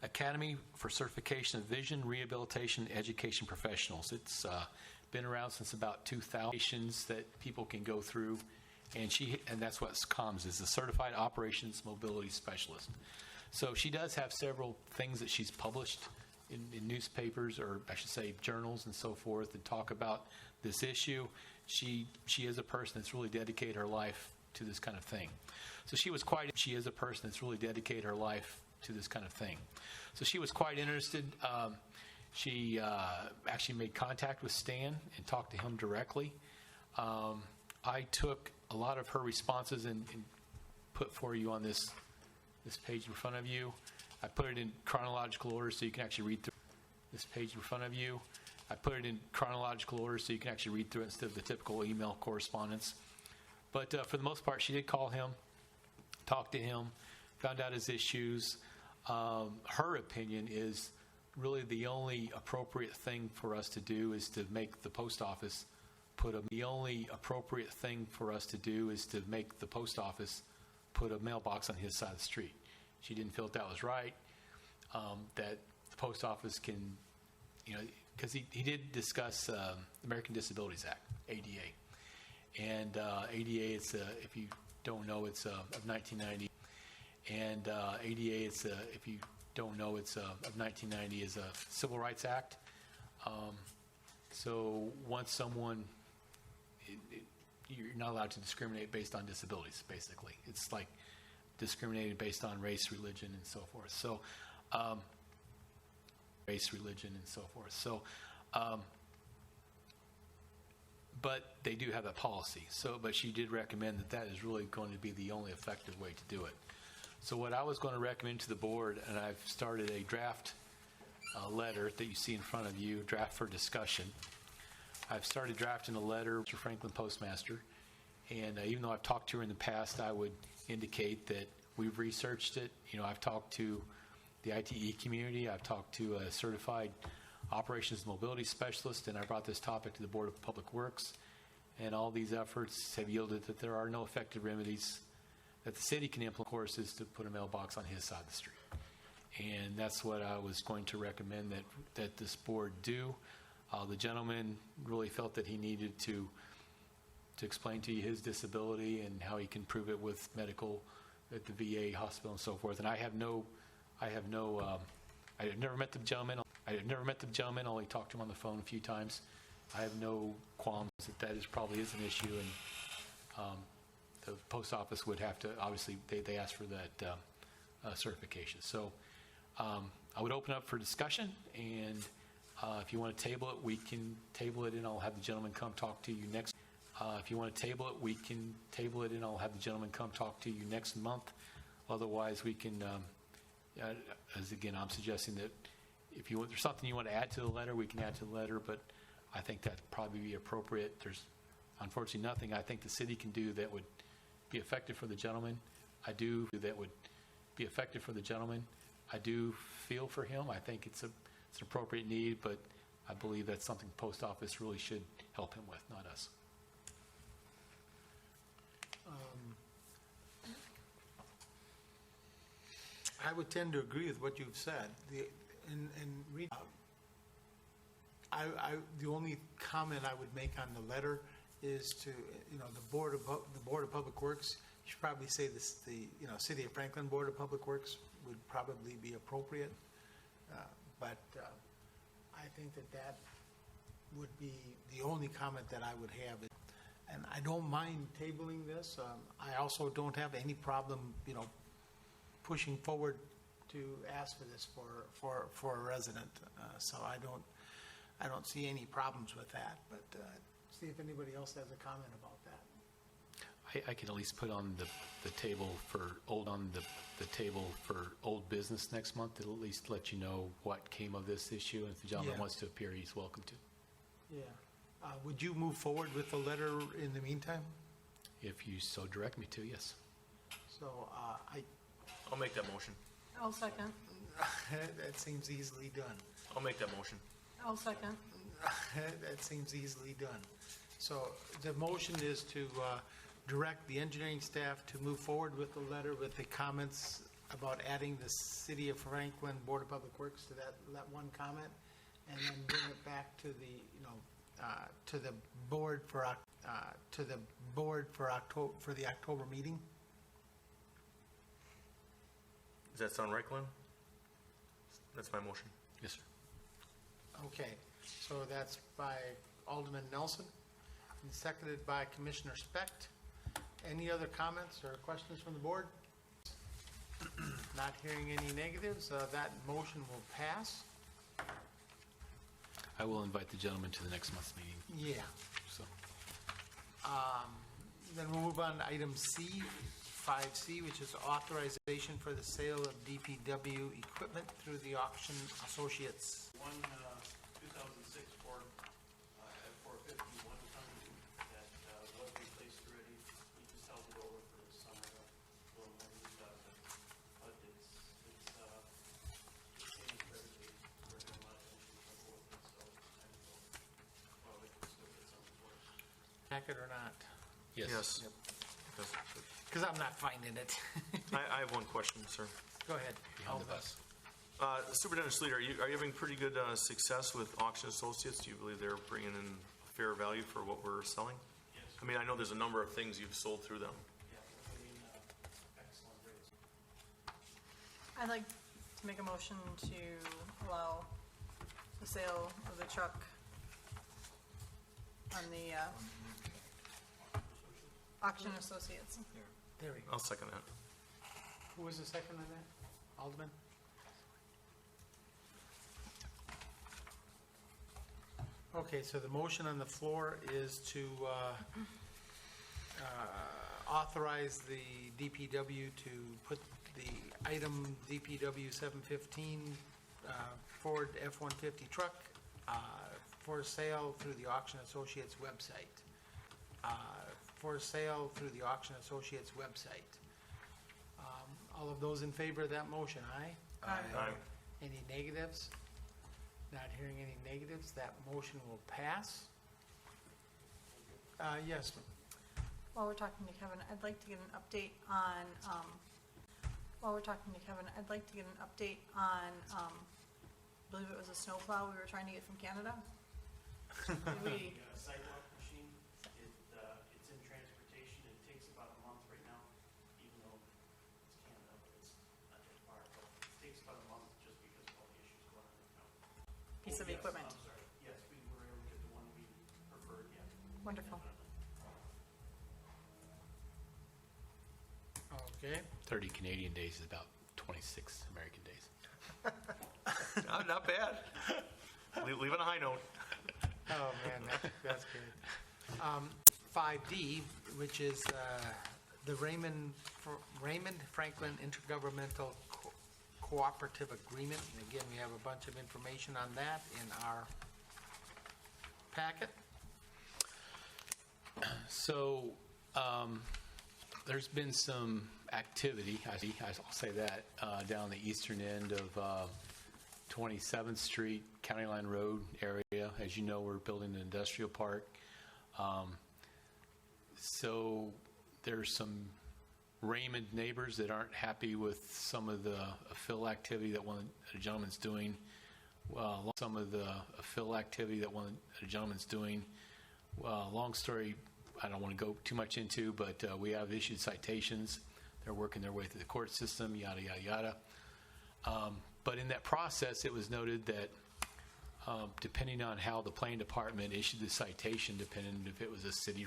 S5: Academy for Certification of Vision, Rehabilitation, and Education Professionals. It's been around since about 2000 that people can go through, and that's what COMS is, a Certified Operations Mobility Specialist. So she does have several things that she's published in newspapers, or I should say journals and so forth, and talk about this issue. She is a person that's really dedicated her life to this kind of thing. So she is a person that's really dedicated her life to this kind of thing. So she was quite interested. She actually made contact with Stan and talked to him directly. I took a lot of her responses and put for you on this page in front of you. I put it in chronological order so you can actually read through this page in front of you. I put it in chronological order so you can actually read through it instead of the typical email correspondence. But for the most part, she did call him, talk to him, found out his issues. Her opinion is really the only appropriate thing for us to do is to make the post office put a mailbox on his side of the street. She didn't feel that was right, that the post office can, because he did discuss the American Disabilities Act, ADA. And ADA, if you don't know, it's of 1990. And ADA, if you don't know, it's of 1990, is a Civil Rights Act. So once someone, you're not allowed to discriminate based on disabilities, basically. It's like discriminated based on race, religion, and so forth. So, but they do have that policy. So, but she did recommend that is really going to be the only effective way to do it. So what I was going to recommend to the board, and I've started a draft letter that you see in front of you, draft for discussion. I've started drafting a letter to Franklin Postmaster, and even though I've talked to her in the past, I would indicate that we've researched it. I've talked to the ITE community, I've talked to a certified operations and mobility specialist, and I brought this topic to the Board of Public Works, and all these efforts have yielded that there are no effective remedies that the city can implement, of course, is to put a mailbox on his side of the street. And that's what I was going to recommend that this board do. The gentleman really felt that he needed to explain to you his disability and how he can prove it with medical at the VA hospital and so forth. And I had never met the gentleman. Only talked to him on the phone a few times. I have no qualms that probably is an issue, and the post office would have to, obviously, they asked for that certification. So I would open up for discussion, and if you want to table it, we can table it, and I'll have the gentleman come talk to you next. If you want to table it, we can table it, and I'll have the gentleman come talk to you next month. Otherwise, we can, as again, I'm suggesting that if there's something you want to add to the letter, we can add to the letter, but I think that'd probably be appropriate. There's unfortunately nothing I think the city can do that would be effective for the gentleman. I do feel for him. I think it's an appropriate need, but I believe that's something the post office really should help him with, not us.
S2: I would tend to agree with what you've said. The only comment I would make on the letter is to, the Board of Public Works. You should probably say this. The City of Franklin Board of Public Works would probably be appropriate, but I think that would be the only comment that I would have. And I don't mind tabling this. I also don't have any problem, pushing forward to ask for this for a resident. So I don't see any problems with that. But see if anybody else has a comment about that.
S5: I can at least put on the table for old business next month. It'll at least let you know what came of this issue. And if the gentleman wants to appear, he's welcome to.
S2: Yeah. Would you move forward with the letter in the meantime?
S5: If you so direct me to, yes.
S2: So
S6: I'll make that motion.
S9: I'll second.
S2: That seems easily done.
S6: I'll make that motion.
S9: I'll second.
S2: That seems easily done. So the motion is to direct the engineering staff to move forward with the letter with the comments about adding the City of Franklin Board of Public Works to that one comment, and then bring it back to the board for the October meeting.
S6: Does that sound right, Glenn? That's my motion.
S5: Yes, sir.
S2: Okay, so that's by Alderman Nelson and seconded by Commissioner Specht. Any other comments or questions from the board? Not hearing any negatives, that motion will pass.
S5: I will invite the gentleman to the next month's meeting,
S2: Yeah.
S5: so.
S2: Then we'll move on to item C, 5C, which is authorization for the sale of DPW equipment through the auction associates.
S7: One 2006 Ford F-450 one-ton that was replaced already. We just held it over for the summer, a little more used out of it. But it's getting incredibly, we're having a lot of engine trouble with it, so I don't know. Well, we can still get something for it.
S2: Packet or not?
S6: Yes.
S2: Because I'm not finding it.
S6: I have one question, sir.
S2: Go ahead.
S5: Behind the bus.
S6: Superintendent Sleeter, are you having pretty good success with auction associates? Do you believe they're bringing in fair value for what we're selling?
S7: Yes.
S6: I mean, I know there's a number of things you've sold through them.
S7: Yeah, we're getting excellent rates.
S9: I'd like to make a motion to allow the sale of the truck on the auction associates.
S2: There we go.
S6: I'll second that.
S2: Who was the second on that? Alderman? Okay, so the motion on the floor is to authorize the DPW to put the item DPW 715 Ford F-150 truck for sale through the Auction Associates website. For sale through the Auction Associates website. All of those in favor of that motion, aye?
S6: Aye.
S2: Any negatives? Not hearing any negatives, that motion will pass. Yes,
S9: While we're talking to Kevin, I'd like to get an update on, I believe it was a snowplow we were trying to get from Canada. Did we,
S7: The sidewalk machine, it's in transportation. It takes about a month right now, even though it's Canada, but it's not that far. But it takes about a month just because of all the issues going on right now.
S9: piece of
S7: Yes,
S9: equipment?
S7: I'm sorry. Yes, we were able to get the one we preferred, yeah.
S9: Wonderful.
S2: okay.
S5: 30 Canadian days is about 26 American days.
S6: Not bad. Leaving a high note.
S2: Oh, man, that's good. 5D, which is the Raymond Franklin Intergovernmental Cooperative Agreement. And again, we have a bunch of information on that in our packet.
S5: So, there's been some activity, I'll say that, down the eastern end of 27th Street, County Line Road area. As you know, we're building an industrial park. So there's some Raymond neighbors that aren't happy with some of the fill activity that one of the gentleman's doing. Long story, I don't want to go too much into, but we have issued citations. They're working their way through the court system, yada, yada, yada. But in that process, it was noted that depending on how the planning department issued the citation, depending if it was a city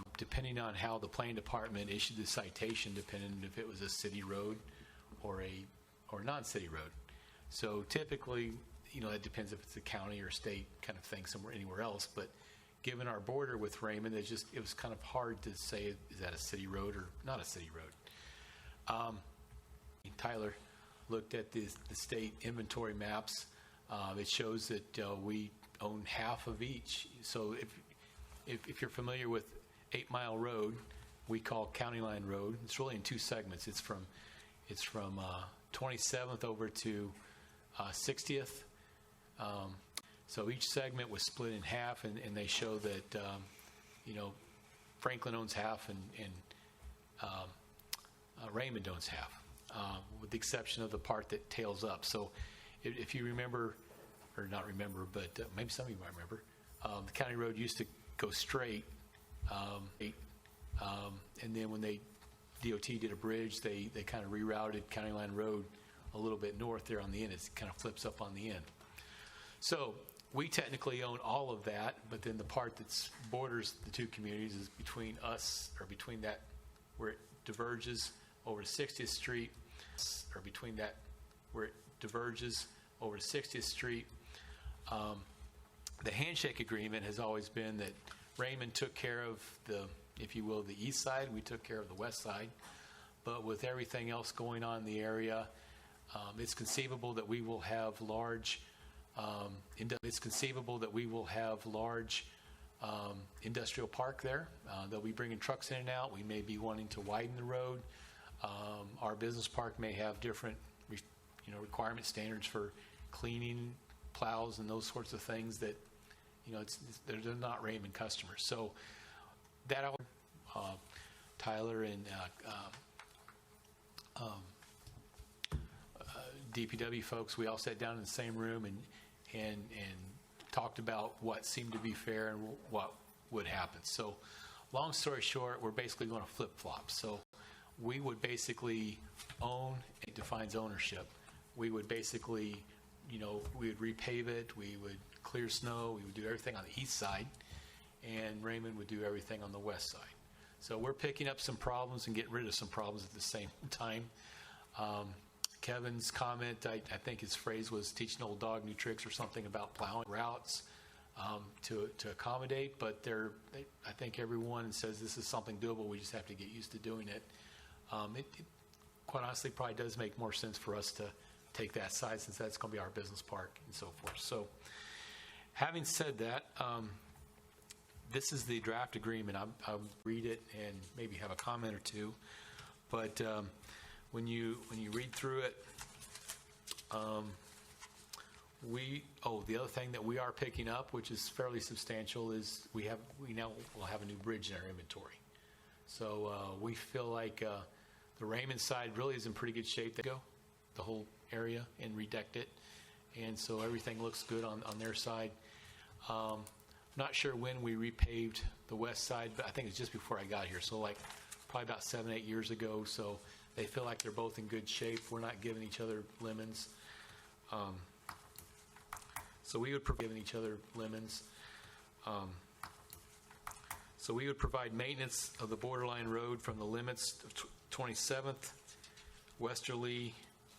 S5: road or a non-city road. So typically, it depends if it's a county or state kind of thing anywhere else. But given our border with Raymond, it was kind of hard to say, is that a city road or not a city road? Tyler looked at the state inventory maps. It shows that we own half of each. So if you're familiar with 8 Mile Road, we call County Line Road. It's really in two segments. It's from 27th over to 60th. So each segment was split in half, and they show that Franklin owns half and Raymond owns half, with the exception of the part that tails up. So if you remember, or not remember, but maybe some of you might remember, the county road used to go straight, and then when DOT did a bridge, they kind of rerouted County Line Road a little bit north there on the end. It kind of flips up on the end. So we technically own all of that, but then the part that borders the two communities is between us, or between that, where it diverges over to 60th Street, or between that, where it diverges over to 60th Street. The handshake agreement has always been that Raymond took care of the, if you will, the east side, we took care of the west side. But with everything else going on in the area, it's conceivable that we will have large, industrial park there. They'll be bringing trucks in and out. We may be wanting to widen the road. Our business park may have different, requirement standards for cleaning, plows, and those sorts of things that, they're not Raymond customers. So that, Tyler and DPW folks, we all sat down in the same room and talked about what seemed to be fair and what would happen. So long story short, we're basically going to flip-flop. So we would basically own, it defines ownership. We would basically, we would repave it, we would clear snow, we would do everything on the east side, and Raymond would do everything on the west side. So we're picking up some problems and getting rid of some problems at the same time. Kevin's comment, I think his phrase was teaching old dog new tricks or something about plowing routes to accommodate, but I think everyone says this is something doable, we just have to get used to doing it. It quite honestly probably does make more sense for us to take that side since that's going to be our business park and so forth. So having said that, this is the draft agreement. I'll read it and maybe have a comment or two. But when you read through it, the other thing that we are picking up, which is fairly substantial, is we now will have a new bridge in our inventory. So we feel like the Raymond side really is in pretty good shape. They go the whole area and redecked it, and so everything looks good on their side. Not sure when we repaved the west side, but I think it's just before I got here, so like probably about 7-8 years ago. So they feel like they're both in good shape. We're not giving each other lemons. So we would provide each other lemons. So we would provide maintenance of the borderline road from the limits of 27th westerly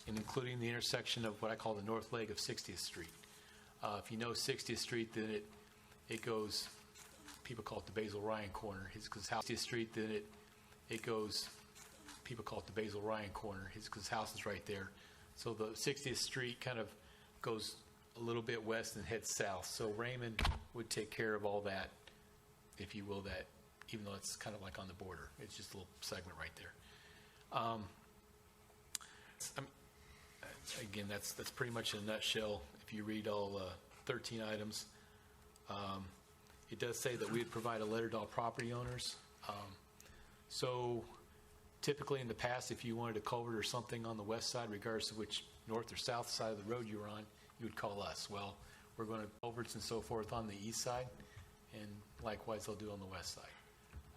S5: and including the intersection of what I call the north leg of 60th Street. If you know 60th Street, then it goes, people call it the Basil Ryan corner. Because 60th Street, then it goes, people call it the Basil Ryan corner. Because his house is right there. So the 60th Street kind of goes a little bit west and heads south. So Raymond would take care of all that, if you will, that, even though it's kind of like on the border. It's just a little segment right there. Again, that's pretty much in a nutshell. If you read all 13 items, it does say that we would provide a letter to all property owners. So typically in the past, if you wanted a culvert or something on the west side, regardless of which north or south side of the road you were on, you would call us. Well, we're going to culverts and so forth on the east side, and likewise they'll do on the west side.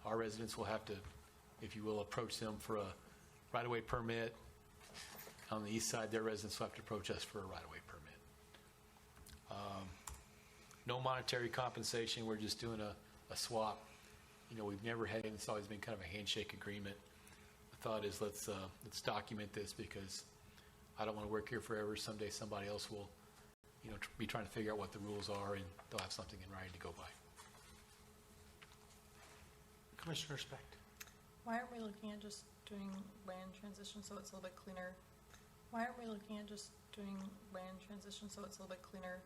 S5: Our residents will have to, if you will, approach them for a right-of-way permit. On the east side, their residents will have to approach us for a right-of-way permit. No monetary compensation. We're just doing a swap. We've never had it. It's always been kind of a handshake agreement. The thought is let's document this, because I don't want to work here forever. Someday somebody else will, be trying to figure out what the rules are, and they'll have something in writing to go by.
S2: Commissioner Specht.
S9: Why aren't we looking at just doing land transition so it's a little bit cleaner? Why aren't we looking at just doing land transition so it's a little bit cleaner,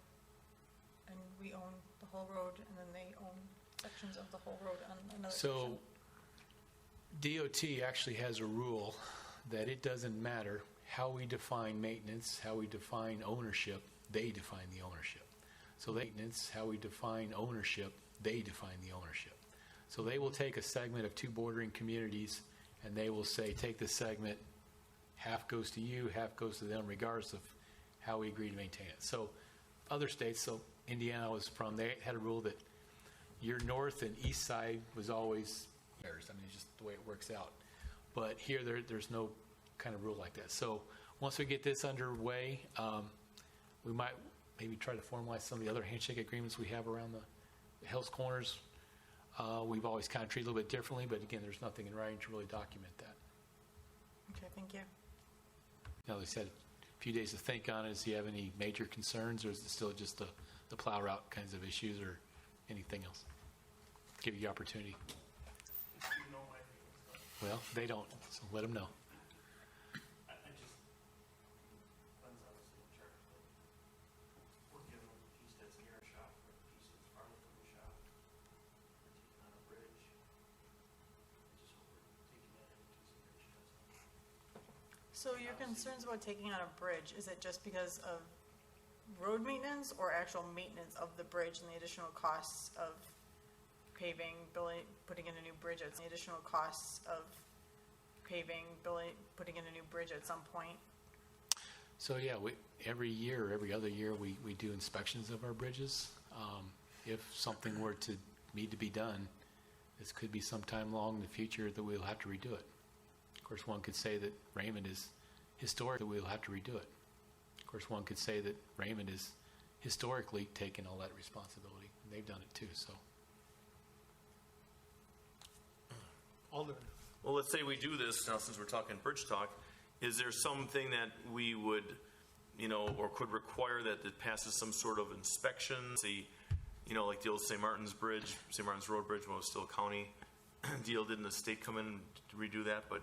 S9: and we own the whole road and then they own sections of the whole road on another section?
S5: So DOT actually has a rule that it doesn't matter how we define maintenance, how we define ownership, they define the ownership. So maintenance, how we define ownership, they define the ownership. So they will take a segment of two bordering communities and they will say, take this segment, half goes to you, half goes to them, regardless of how we agree to maintain it. So other states, so Indiana was from, they had a rule that your north and east side was always theirs. I mean, it's just the way it works out. But here, there's no kind of rule like that. So once we get this underway, we might maybe try to formalize some of the other handshake agreements we have around the Hills Corners. We've always kind of treated a little bit differently, but again, there's nothing in writing to really document that.
S9: Okay, thank you.
S5: Now, they said few days to think on it. Does he have any major concerns, or is it still just the plow route kinds of issues, or anything else? Give you the opportunity.
S7: You know my feelings,
S5: Well, they don't, so let them know.
S7: I just, Glenn's obviously in charge, but we're giving him the piece that's near a shop, or the piece that's farther from the shop. We're taking on a bridge. I just hope we're taking that into consideration, that's all.
S9: So your concerns about taking on a bridge, is it just because of road maintenance or actual maintenance of the bridge and the additional costs of paving, building, putting in a new bridge, the additional costs of paving, building, putting in a new bridge at some point?
S5: So yeah, every year, every other year, we do inspections of our bridges. If something were to need to be done, this could be sometime long in the future that we'll have to redo it. Of course, one could say that Raymond is historic, that we'll have to redo it. Of course, one could say that Raymond is historically taken all that responsibility. They've done it too, so.
S2: Alderman.
S6: Well, let's say we do this, now since we're talking bridge talk, is there something that we would, or could require that it passes some sort of inspection? See, like the old St. Martin's Bridge, St. Martin's Road Bridge, when it was still a county deal, didn't the state come in and redo that? But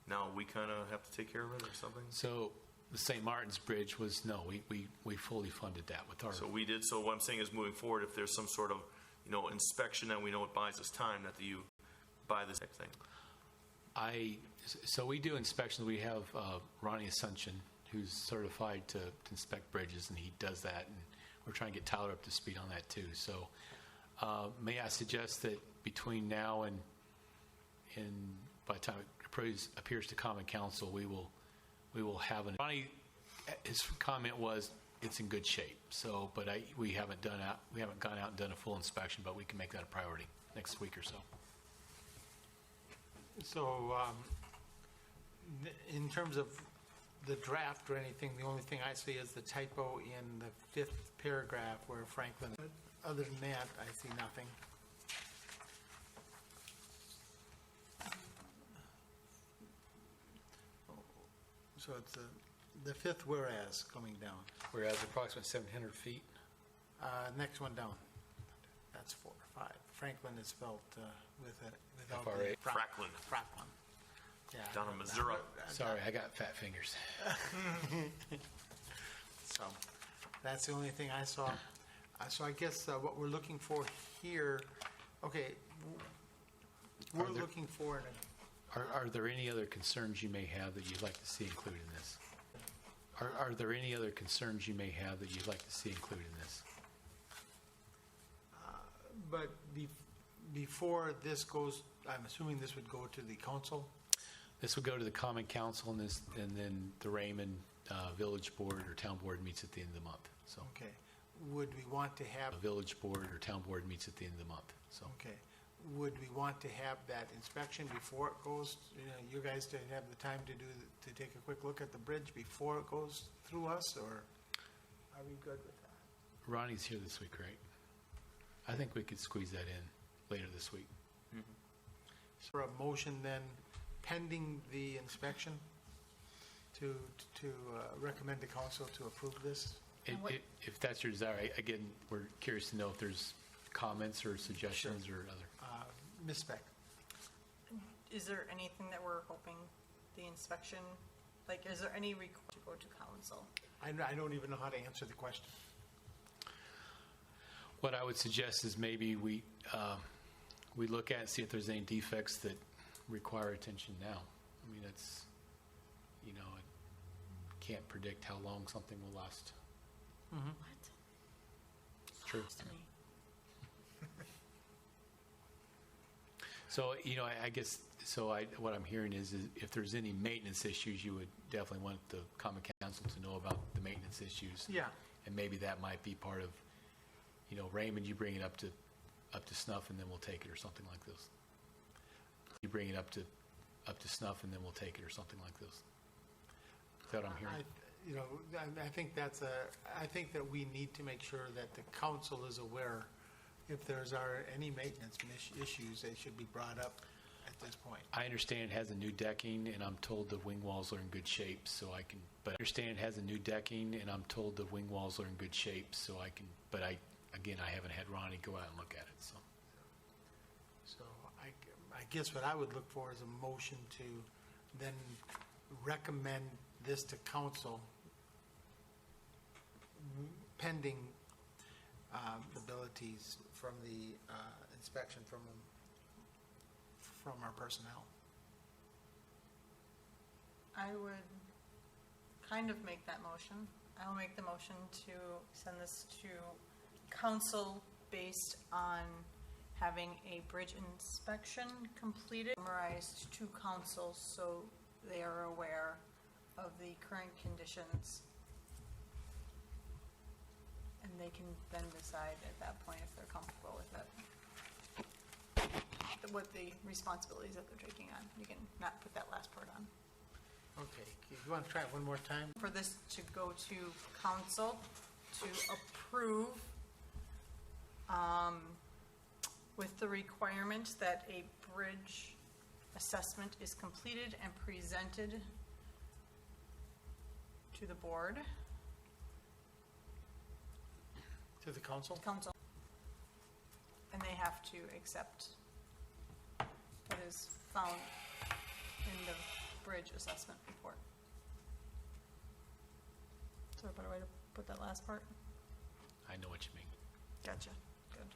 S6: now we kind of have to take care of it or something?
S5: So the St. Martin's Bridge was, no, we fully funded that with our.
S6: So we did, so what I'm saying is moving forward, if there's some sort of, inspection that we know it buys us time, that you buy this thing.
S5: So we do inspections. We have Ronnie Ascension, who's certified to inspect bridges, and he does that, and we're trying to get Tyler up to speed on that too. So may I suggest that between now and by the time it appears to Common Council, we will have an. Ronnie, his comment was it's in good shape. So, but we haven't gone out and done a full inspection, but we can make that a priority next week or so.
S2: So, in terms of the draft or anything, the only thing I see is the typo in the fifth paragraph where Franklin, other than that, I see nothing. So it's the fifth whereas coming down.
S5: Whereas approximately 700 feet.
S2: Next one down. That's 4 or 5. Franklin is spelled without the
S5: F-R-A.
S6: Franklin.
S2: Franklin. Yeah.
S6: Down in Missouri.
S5: Sorry, I got fat fingers.
S2: So that's the only thing I saw. So I guess what we're looking for here, okay, we're looking for an.
S5: Are there any other concerns you may have that you'd like to see included in this? Are there any other concerns you may have that you'd like to see included in this?
S2: But before this goes, I'm assuming this would go to the council?
S5: This would go to the Common Council, and then the Raymond Village Board or Town Board meets at the end of the month. So,
S2: Okay. Would we want to have,
S5: the Village Board or Town Board meets at the end of the month. So,
S2: okay, would we want to have that inspection before it goes, you guys to have the time to take a quick look at the bridge before it goes through us, or are we good with that?
S5: Ronnie's here this week, right? I think we could squeeze that in later this week.
S2: For a motion then, pending the inspection, to recommend the council to approve this?
S5: If that's your desire, again, we're curious to know if there's comments or suggestions or other.
S2: Ms. Beck?
S9: Is there anything that we're hoping the inspection, like, is there any request to go to council?
S2: I don't even know how to answer the question.
S5: What I would suggest is maybe we look at and see if there's any defects that require attention now. I mean, it's, I can't predict how long something will last.
S9: What?
S5: It's true.
S9: To me.
S5: So, I guess, what I'm hearing is if there's any maintenance issues, you would definitely want the Common Council to know about the maintenance issues.
S2: Yeah.
S5: And maybe that might be part of, Raymond, you bring it up to snuff, and then we'll take it, or something like this. You bring it up to snuff, and then we'll take it, or something like this. Is that what I'm hearing?
S2: I think that we need to make sure that the council is aware if there's any maintenance issues, they should be brought up at this point.
S5: I understand it has a new decking, and I'm told the wing walls are in good shape, so I can, but I understand it has a new decking, and I'm told the wing walls are in good shape, so I can, but again, I haven't had Ronnie go out and look at it, so.
S2: So I guess what I would look for is a motion to then recommend this to council pending abilities from the inspection from our personnel.
S9: I would kind of make that motion. I'll make the motion to send this to council based on having a bridge inspection completed, summarized to council so they are aware of the current conditions. And they can then decide at that point if they're comfortable with it. What the responsibilities that they're taking on. You can not put that last part on.
S2: Okay, you want to try it one more time?
S9: For this to go to council to approve with the requirement that a bridge assessment is completed and presented to the board.
S2: To the council?
S9: Council. And they have to accept what is found in the bridge assessment report. Is there a better way to put that last part?
S5: I know what you mean.
S9: Gotcha. Good.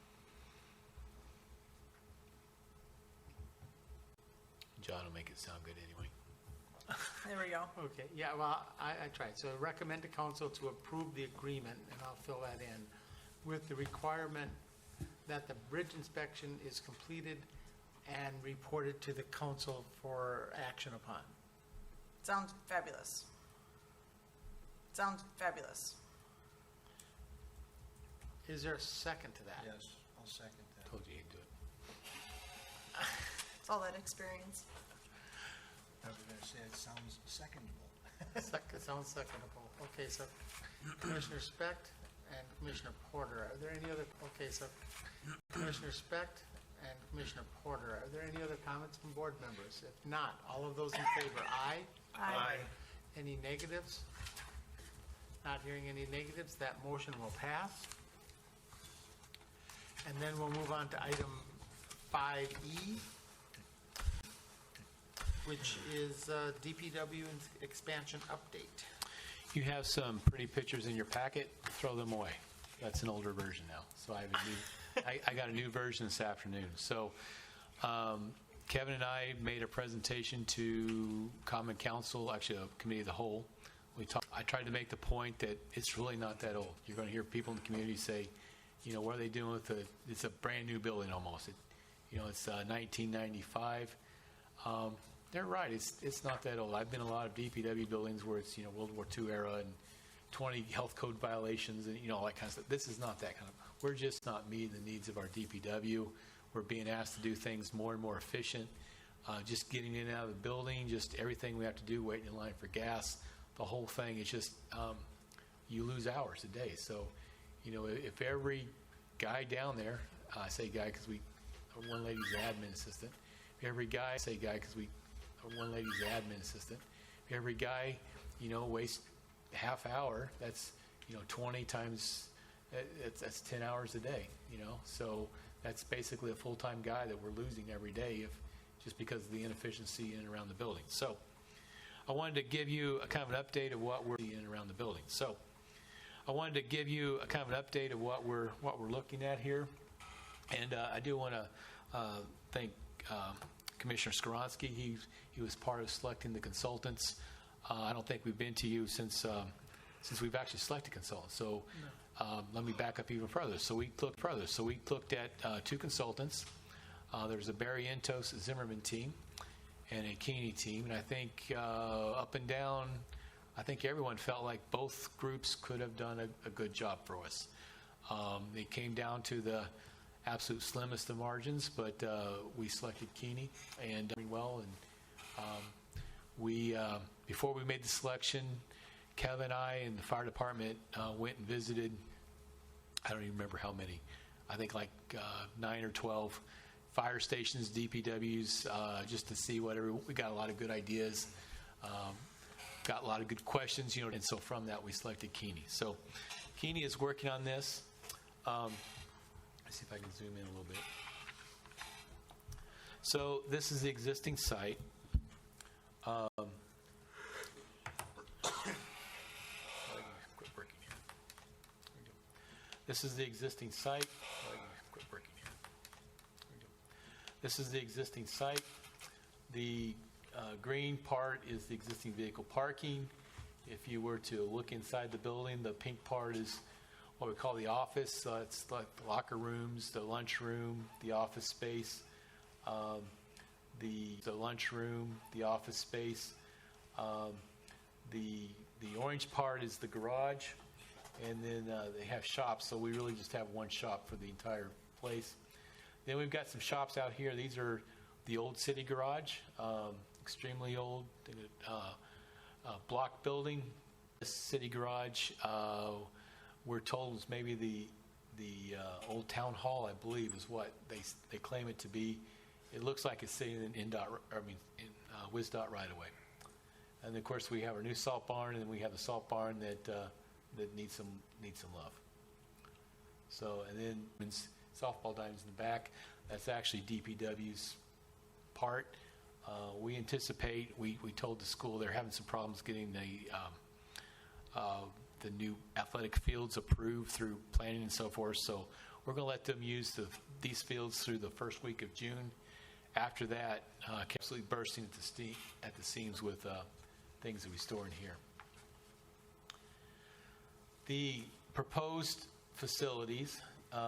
S5: John will make it sound good anyway.
S9: There we go.
S2: Okay, yeah, well, I tried. So recommend to council to approve the agreement, and I'll fill that in, with the requirement that the bridge inspection is completed and reported to the council for action upon.
S9: Sounds fabulous. Sounds fabulous.
S2: Is there a second to that?
S4: Yes, I'll second that.
S5: Told you he'd do it.
S9: It's all that experience.
S4: I was going to say it sounds secondable.
S2: Sounds secondable. Okay, so Commissioner Specht and Commissioner Porter, are there any other, okay, so Commissioner Specht and Commissioner Porter, are there any other comments from board members? If not, all of those in favor, aye?
S9: Aye.
S2: Any negatives? Not hearing any negatives, that motion will pass. And then we'll move on to item 5E, which is DPW expansion update.
S5: You have some pretty pictures in your packet. Throw them away. That's an older version now. So I have a new, I got a new version this afternoon. So Kevin and I made a presentation to Common Council, actually a committee of the whole. I tried to make the point that it's really not that old. You're going to hear people in the community say, you know, what are they doing with it's a brand new building almost. It's 1995. They're right. It's not that old. I've been in a lot of DPW buildings where it's, World War II era and 20 health code violations and, all that kind of stuff. This is not that kind of, we're just not meeting the needs of our DPW. We're being asked to do things more and more efficient. Just getting in and out of the building, just everything we have to do, waiting in line for gas, the whole thing is just, you lose hours a day. So, if every guy down there, I say guy because one lady's admin assistant, every guy, one lady's admin assistant, every guy, wastes half hour, that's, 20 times, that's 10 hours a day, so that's basically a full-time guy that we're losing every day just because of the inefficiency in and around the building. So I wanted to give you a kind of an update of what we're in and around the building. So I wanted to give you a kind of an update of what we're looking at here. And I do want to thank Commissioner Skoronsky. He was part of selecting the consultants. I don't think we've been to you since we've actually selected consultants. So let me back up even further. So we looked at two consultants. There's a Barry Entos Zimmerman team and a Keeney team. And I think up and down, I think everyone felt like both groups could have done a good job for us. It came down to the absolute slimmest of margins, but we selected Keeney and doing well. And before we made the selection, Kevin and I and the fire department went and visited, I don't even remember how many, I think like 9 or 12 fire stations, DPWs, just to see whatever. We got a lot of good ideas, got a lot of good questions, and so from that we selected Keeney. So Keeney is working on this. Let's see if I can zoom in a little bit. So this is the existing site. Quit working here. There we go. This is the existing site. Quit working here. There we go. This is the existing site. The green part is the existing vehicle parking. If you were to look inside the building, the pink part is what we call the office. It's like the locker rooms, the lunchroom, the office space. The lunchroom, the office space. The orange part is the garage, and then they have shops. So we really just have one shop for the entire place. Then we've got some shops out here. These are the old city garage, extremely old block building. This city garage, we're told is maybe the old town hall, I believe, is what they claim it to be. It looks like it's sitting in WisDOT right away. And of course we have our new salt barn, and then we have the salt barn that needs some love. So, and then softball diamonds in the back. That's actually DPW's part. We anticipate. We told the school they're having some problems getting the new athletic fields approved through planning and so forth. So we're going to let them use these fields through the first week of June. After that, absolutely bursting at the seams with things that we store in here. The proposed facilities, I'm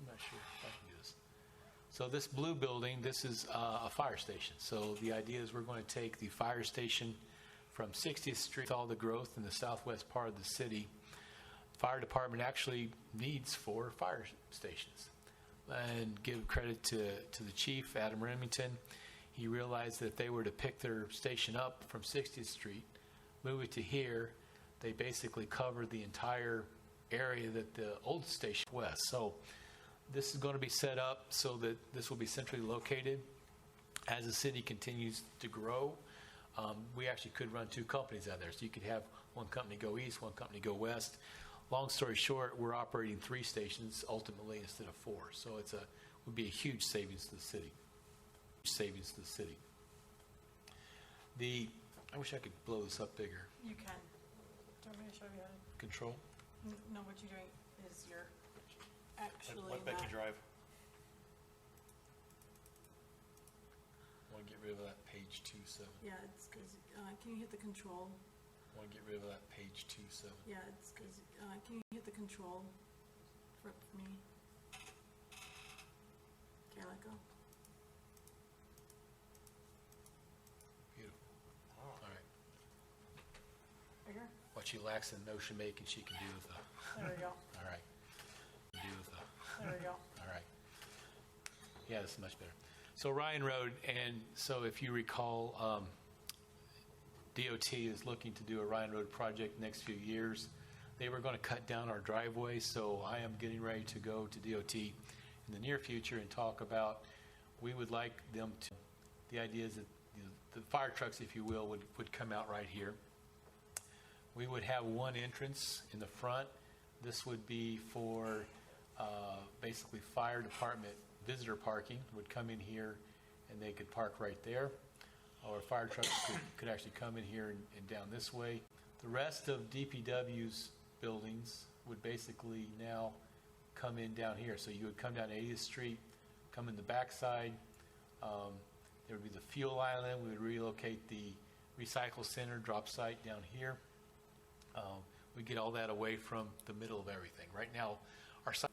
S5: not sure if I can do this. So this blue building, this is a fire station. So the idea is we're going to take the fire station from 60th Street, all the growth in the southwest part of the city. Fire department actually needs 4 fire stations. And give credit to the chief, Adam Remington. He realized that if they were to pick their station up from 60th Street, move it to here, they basically covered the entire area that the old station west. So this is going to be set up so that this will be centrally located. As the city continues to grow, we actually could run 2 companies out there. So you could have one company go east, one company go west. Long story short, we're operating 3 stations ultimately instead of 4. So would be a huge savings to the city. I wish I could blow this up bigger.
S9: You can. Do you want me to show you how to?
S5: Control.
S9: No, what you're doing is you're actually
S5: Let Becky
S9: not.
S5: drive. Want to get rid of that page 27.
S9: Yeah, it's because, can you hit the control?
S5: Want to get rid of that page 27.
S9: Yeah, it's because, can you hit the control for me? Okay, let go.
S5: Beautiful. All right.
S9: Bigger?
S5: What she lacks in notion making, she can do with the.
S9: There we go.
S5: All right. Do with the.
S9: There we go.
S5: All right. Yeah, this is much better. So Ryan Road, and so if you recall, DOT is looking to do a Ryan Road project next few years. They were going to cut down our driveway, so I am getting ready to go to DOT in the near future and talk about, we would like them to, the idea is that the fire trucks, if you will, would come out right here. We would have one entrance in the front. This would be for basically fire department visitor parking, would come in here and they could park right there. Or fire trucks could actually come in here and down this way. The rest of DPW's buildings would basically now come in down here. So you would come down 80th Street, come in the backside. There would be the fuel island. We would relocate the recycle center, drop site down here. We get all that away from the middle of everything. Right now, our site,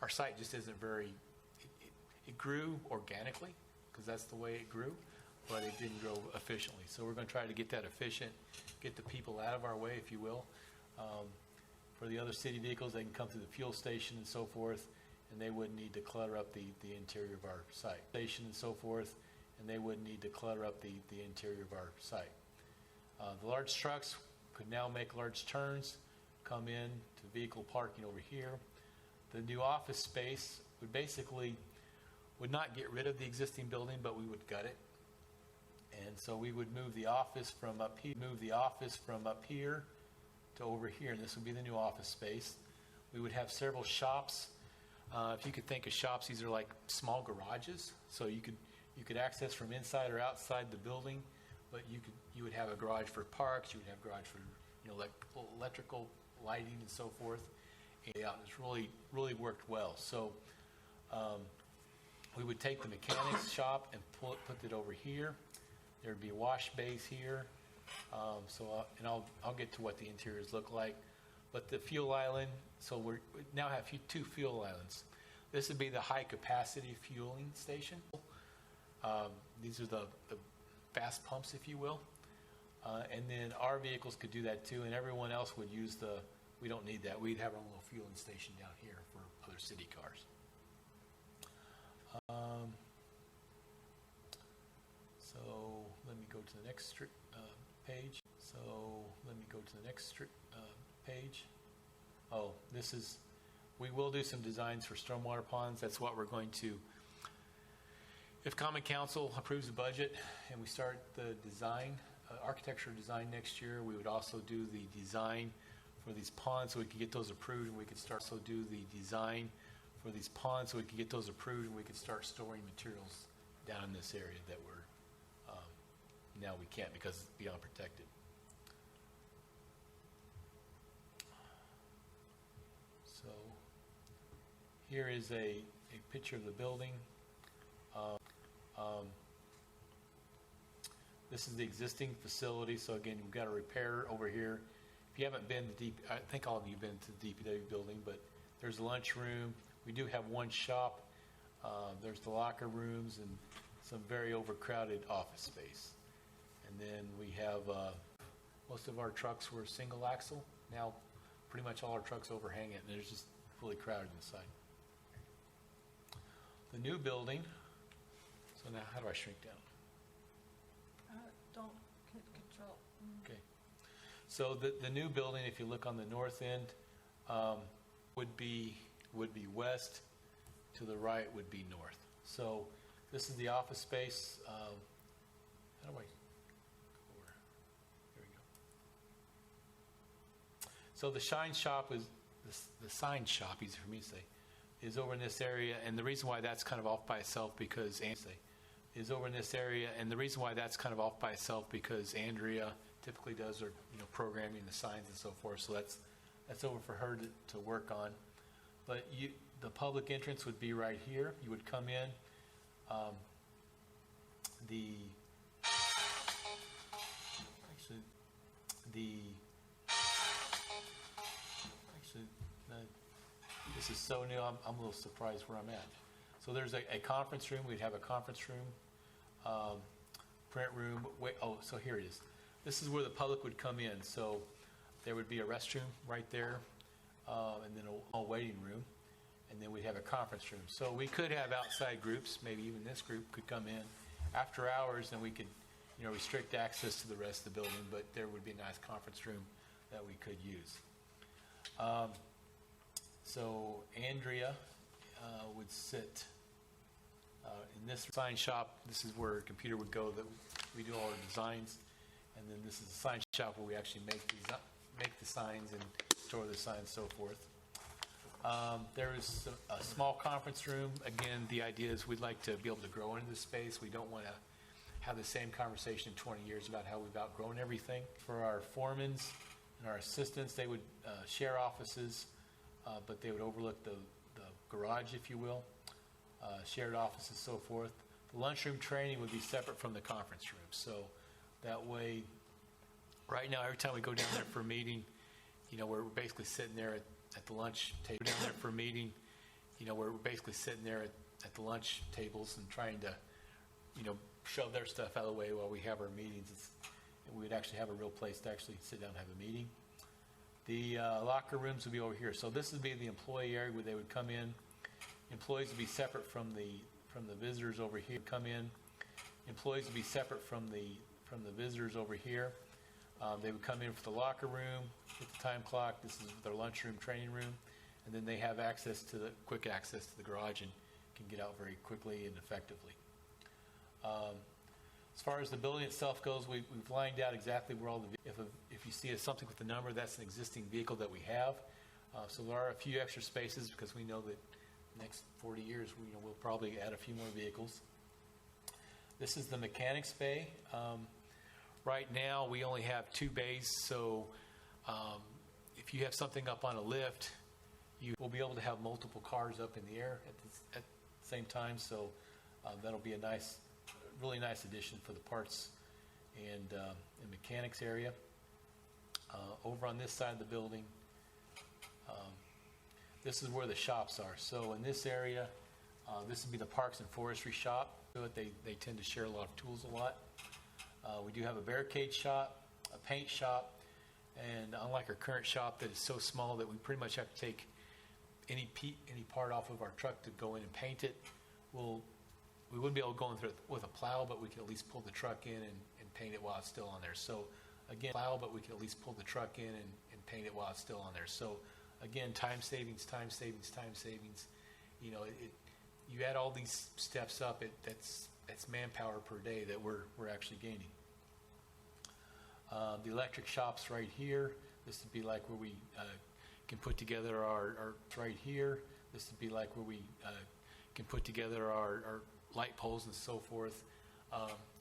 S5: our site just isn't very, it grew organically, because that's the way it grew, but it didn't grow efficiently. So we're going to try to get that efficient, get the people out of our way, if you will. For the other city vehicles, they can come to the fuel station and so forth, and they wouldn't need to clutter up the interior of our site. The large trucks could now make large turns, come in to vehicle parking over here. The new office space would not get rid of the existing building, but we would gut it. And so we would move the office from up here to over here, and this would be the new office space. We would have several shops. If you could think of shops, these are like small garages, so you could access from inside or outside the building, but you would have a garage for parks, you would have garage for electrical lighting and so forth. And it's really worked well. So we would take the mechanics shop and put it over here. There'd be a wash base here. I'll get to what the interiors look like. But the fuel island, so we now have two fuel islands. This would be the high capacity fueling station. These are the fast pumps, if you will. And then our vehicles could do that too, and everyone else would use we don't need that. We'd have our own little fueling station down here for other city cars. So let me go to the next page. Oh, we will do some designs for stormwater ponds. That's what we're going to, if Common Council approves the budget and we start the design, architecture design next year, we would also do the design for these ponds so we could get those approved, and we could start storing materials down in this area that we're, now we can't because it's beyond protected. So here is a picture of the building. This is the existing facility. So again, we've got a repair over here. If you haven't been to I think all of you have been to the DPW building, but there's a lunchroom. We do have one shop. There's the locker rooms and some very overcrowded office space. And then we have, most of our trucks were single axle. Now pretty much all our trucks overhang it, and there's just fully crowded inside. The new building, so now how do I shrink down?
S9: Don't hit control.
S5: Okay. So the new building, if you look on the north end, would be west. To the right would be north. So this is the office space. How do I go over? There we go. So the sign shop is the sign shop, easy for me to say, is over in this area, and the reason why that's kind of off by itself because Andrea typically does her programming the signs and so forth. So that's over for her to work on. But the public entrance would be right here. You would come in. This is so new. I'm a little surprised where I'm at. So there's a conference room. We'd have a conference room, print room. So here it is. This is where the public would come in. So there would be a restroom right there, and then a waiting room, and then we'd have a conference room. So we could have outside groups, maybe even this group could come in after hours, and we could, restrict access to the rest of the building, but there would be a nice conference room that we could use. So Andrea would sit in this sign shop. This is where a computer would go that we do all our designs, and then this is the sign shop where we actually make the signs and store the signs, so forth. There is a small conference room. Again, the idea is we'd like to be able to grow into this space. We don't want to have the same conversation in 20 years about how we've outgrown everything. For our foremans and our assistants, they would share offices, but they would overlook the garage, if you will, shared offices, so forth. The lunchroom training would be separate from the conference room. So that way, right now, every time we go down there for a meeting, we're basically sitting there at the lunch table. We're basically sitting there at the lunch tables and trying to, shove their stuff out of the way while we have our meetings. We'd actually have a real place to actually sit down and have a meeting. The locker rooms would be over here. So this would be the employee area where they would come in. Employees would be separate from the visitors over here. Employees would be separate from the visitors over here. They would come in for the locker room with the time clock. This is their lunchroom, training room. and then they have access to quick access to the garage and can get out very quickly and effectively. As far as the building itself goes, we've lined out exactly where all the, if you see something with the number, that's an existing vehicle that we have. So there are a few extra spaces because we know that next 40 years, we'll probably add a few more vehicles. This is the mechanics bay. Right now, we only have 2 bays, so if you have something up on a lift, you will be able to have multiple cars up in the air at the same time, so that'll be a really nice addition for the parts and mechanics area. Over on this side of the building, this is where the shops are. So in this area, this would be the Parks and Forestry shop. They tend to share a lot of tools a lot. We do have a barricade shop, a paint shop, and unlike our current shop that is so small that we pretty much have to take any part off of our truck to go in and paint it, we wouldn't be able to go in through it with a plow, but we can at least pull the truck in and paint it while it's still on there. So again, plow, but we can at least pull the truck in and paint it while it's still on there. So again, time savings, time savings, time savings. You add all these steps up, that's manpower per day that we're actually gaining. The electric shop's right here. This would be like where we can put together our right here. This would be like where we can put together our light poles and so forth.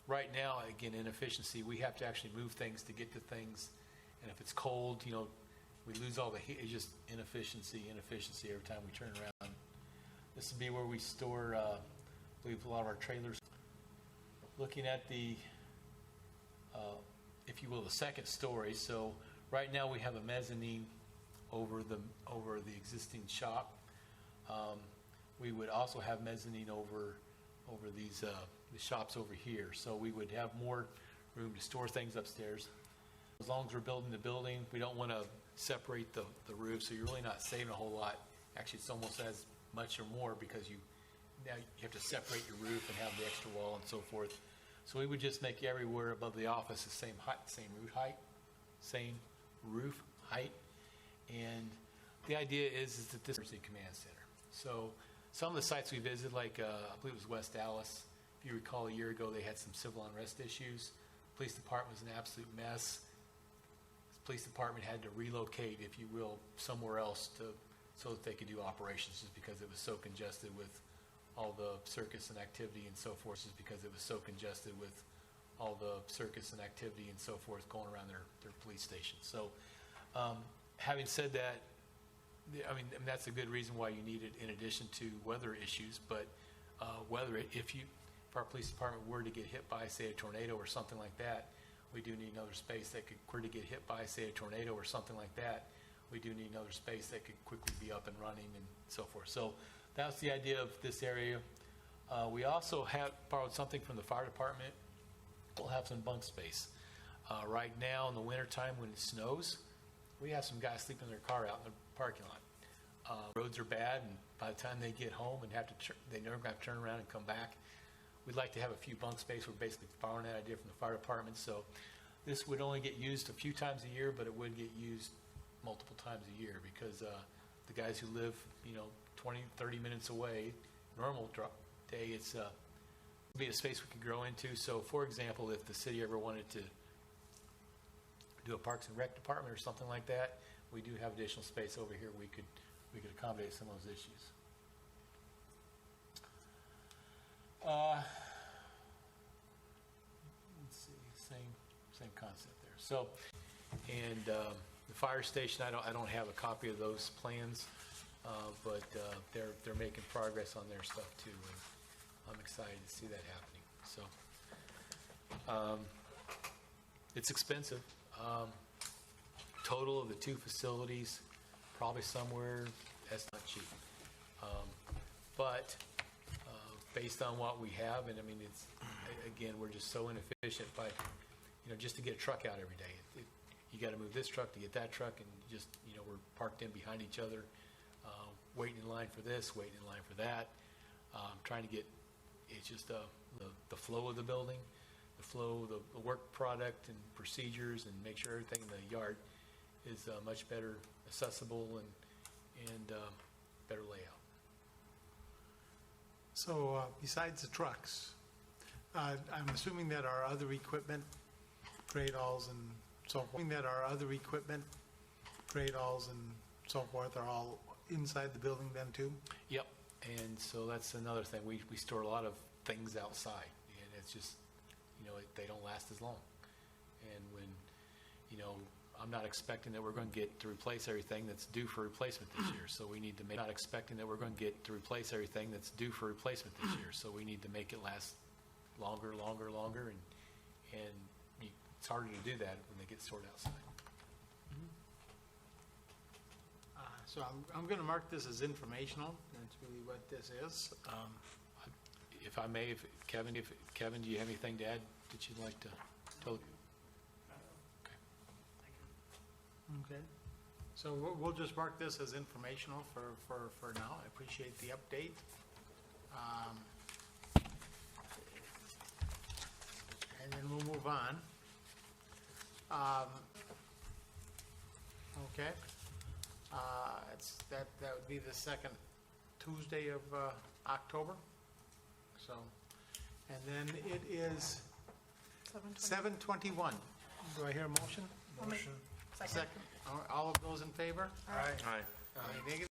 S5: Right now, again, inefficiency, we have to actually move things to get to things. And if it's cold, we lose all the heat. It's just inefficiency every time we turn around. This would be where we store, I believe, a lot of our trailers. Looking at the, if you will, the second story. So right now we have a mezzanine over the existing shop. We would also have mezzanine over these the shops over here. So we would have more room to store things upstairs. As long as we're building the building, we don't want to separate the roof, so you're really not saving a whole lot. Actually, it's almost as much or more because now you have to separate your roof and have the extra wall and so forth. So we would just make everywhere above the office the same height, same roof height. And the idea is that this is the command center. So some of the sites we visited, like I believe it was West Dallas, if you recall a year ago, they had some civil unrest issues. Police department was an absolute mess. The police department had to relocate, if you will, somewhere else so that they could do operations, just because it was so congested with all the circus and activity and so forth, going around their police station. So having said that, I mean, that's a good reason why you need it in addition to weather issues, but if our police department were to get hit by, say, a tornado or something like that, we do need another space that could quickly be up and running and so forth. So that's the idea of this area. We also have borrowed something from the fire department. We'll have some bunk space. Right now in the wintertime when it snows, we have some guys sleeping in their car out in the parking lot. Roads are bad, and by the time they get home and they never have to turn around and come back. We'd like to have a few bunk space. We're basically borrowing that idea from the fire department. So this would only get used a few times a year, but it would get used multiple times a year because the guys who live, 20, 30 minutes away, normal day, it's be a space we could grow into. So, for example, if the city ever wanted to do a Parks and Rec department or something like that, we do have additional space over here. We could accommodate some of those issues. Let's see, same concept there. So, and the fire station, I don't have a copy of those plans, but they're making progress on their stuff too, and I'm excited to see that happening. So, it's expensive. Total of the two facilities, probably somewhere that's not cheap, but. Based on what we have, and I mean, it's, again, we're just so inefficient by, just to get a truck out every day. You got to move this truck to get that truck, and just, we're parked in behind each other, waiting in line for this, waiting in line for that, trying to get, it's just the flow of the building, the flow of the work product and procedures, and make sure everything in the yard is much better accessible and better layout.
S2: So besides the trucks, I'm assuming that our other equipment, trade-alls and so forth, are all inside the building then too?
S5: Yep, and so that's another thing. We store a lot of things outside, and it's just, they don't last as long. And when, I'm not expecting that we're going to get to replace everything that's due for replacement this year, so we need to make, not expecting that we're going to get to replace everything that's due for replacement this year, so we need to make it last longer, and it's harder to do that when they get stored outside.
S2: So I'm going to mark this as informational. That's really what this is.
S5: If I may, Kevin, do you have anything to add that you'd like to tell?
S2: Okay. So we'll just mark this as informational for now. I appreciate the update. And then we'll move on. Okay. That would be the second Tuesday of October. So, and then it is 7:21. Do I hear a motion?
S9: Motion. Second.
S2: All of those in favor?
S9: Aye.
S6: Aye.
S2: Any negative?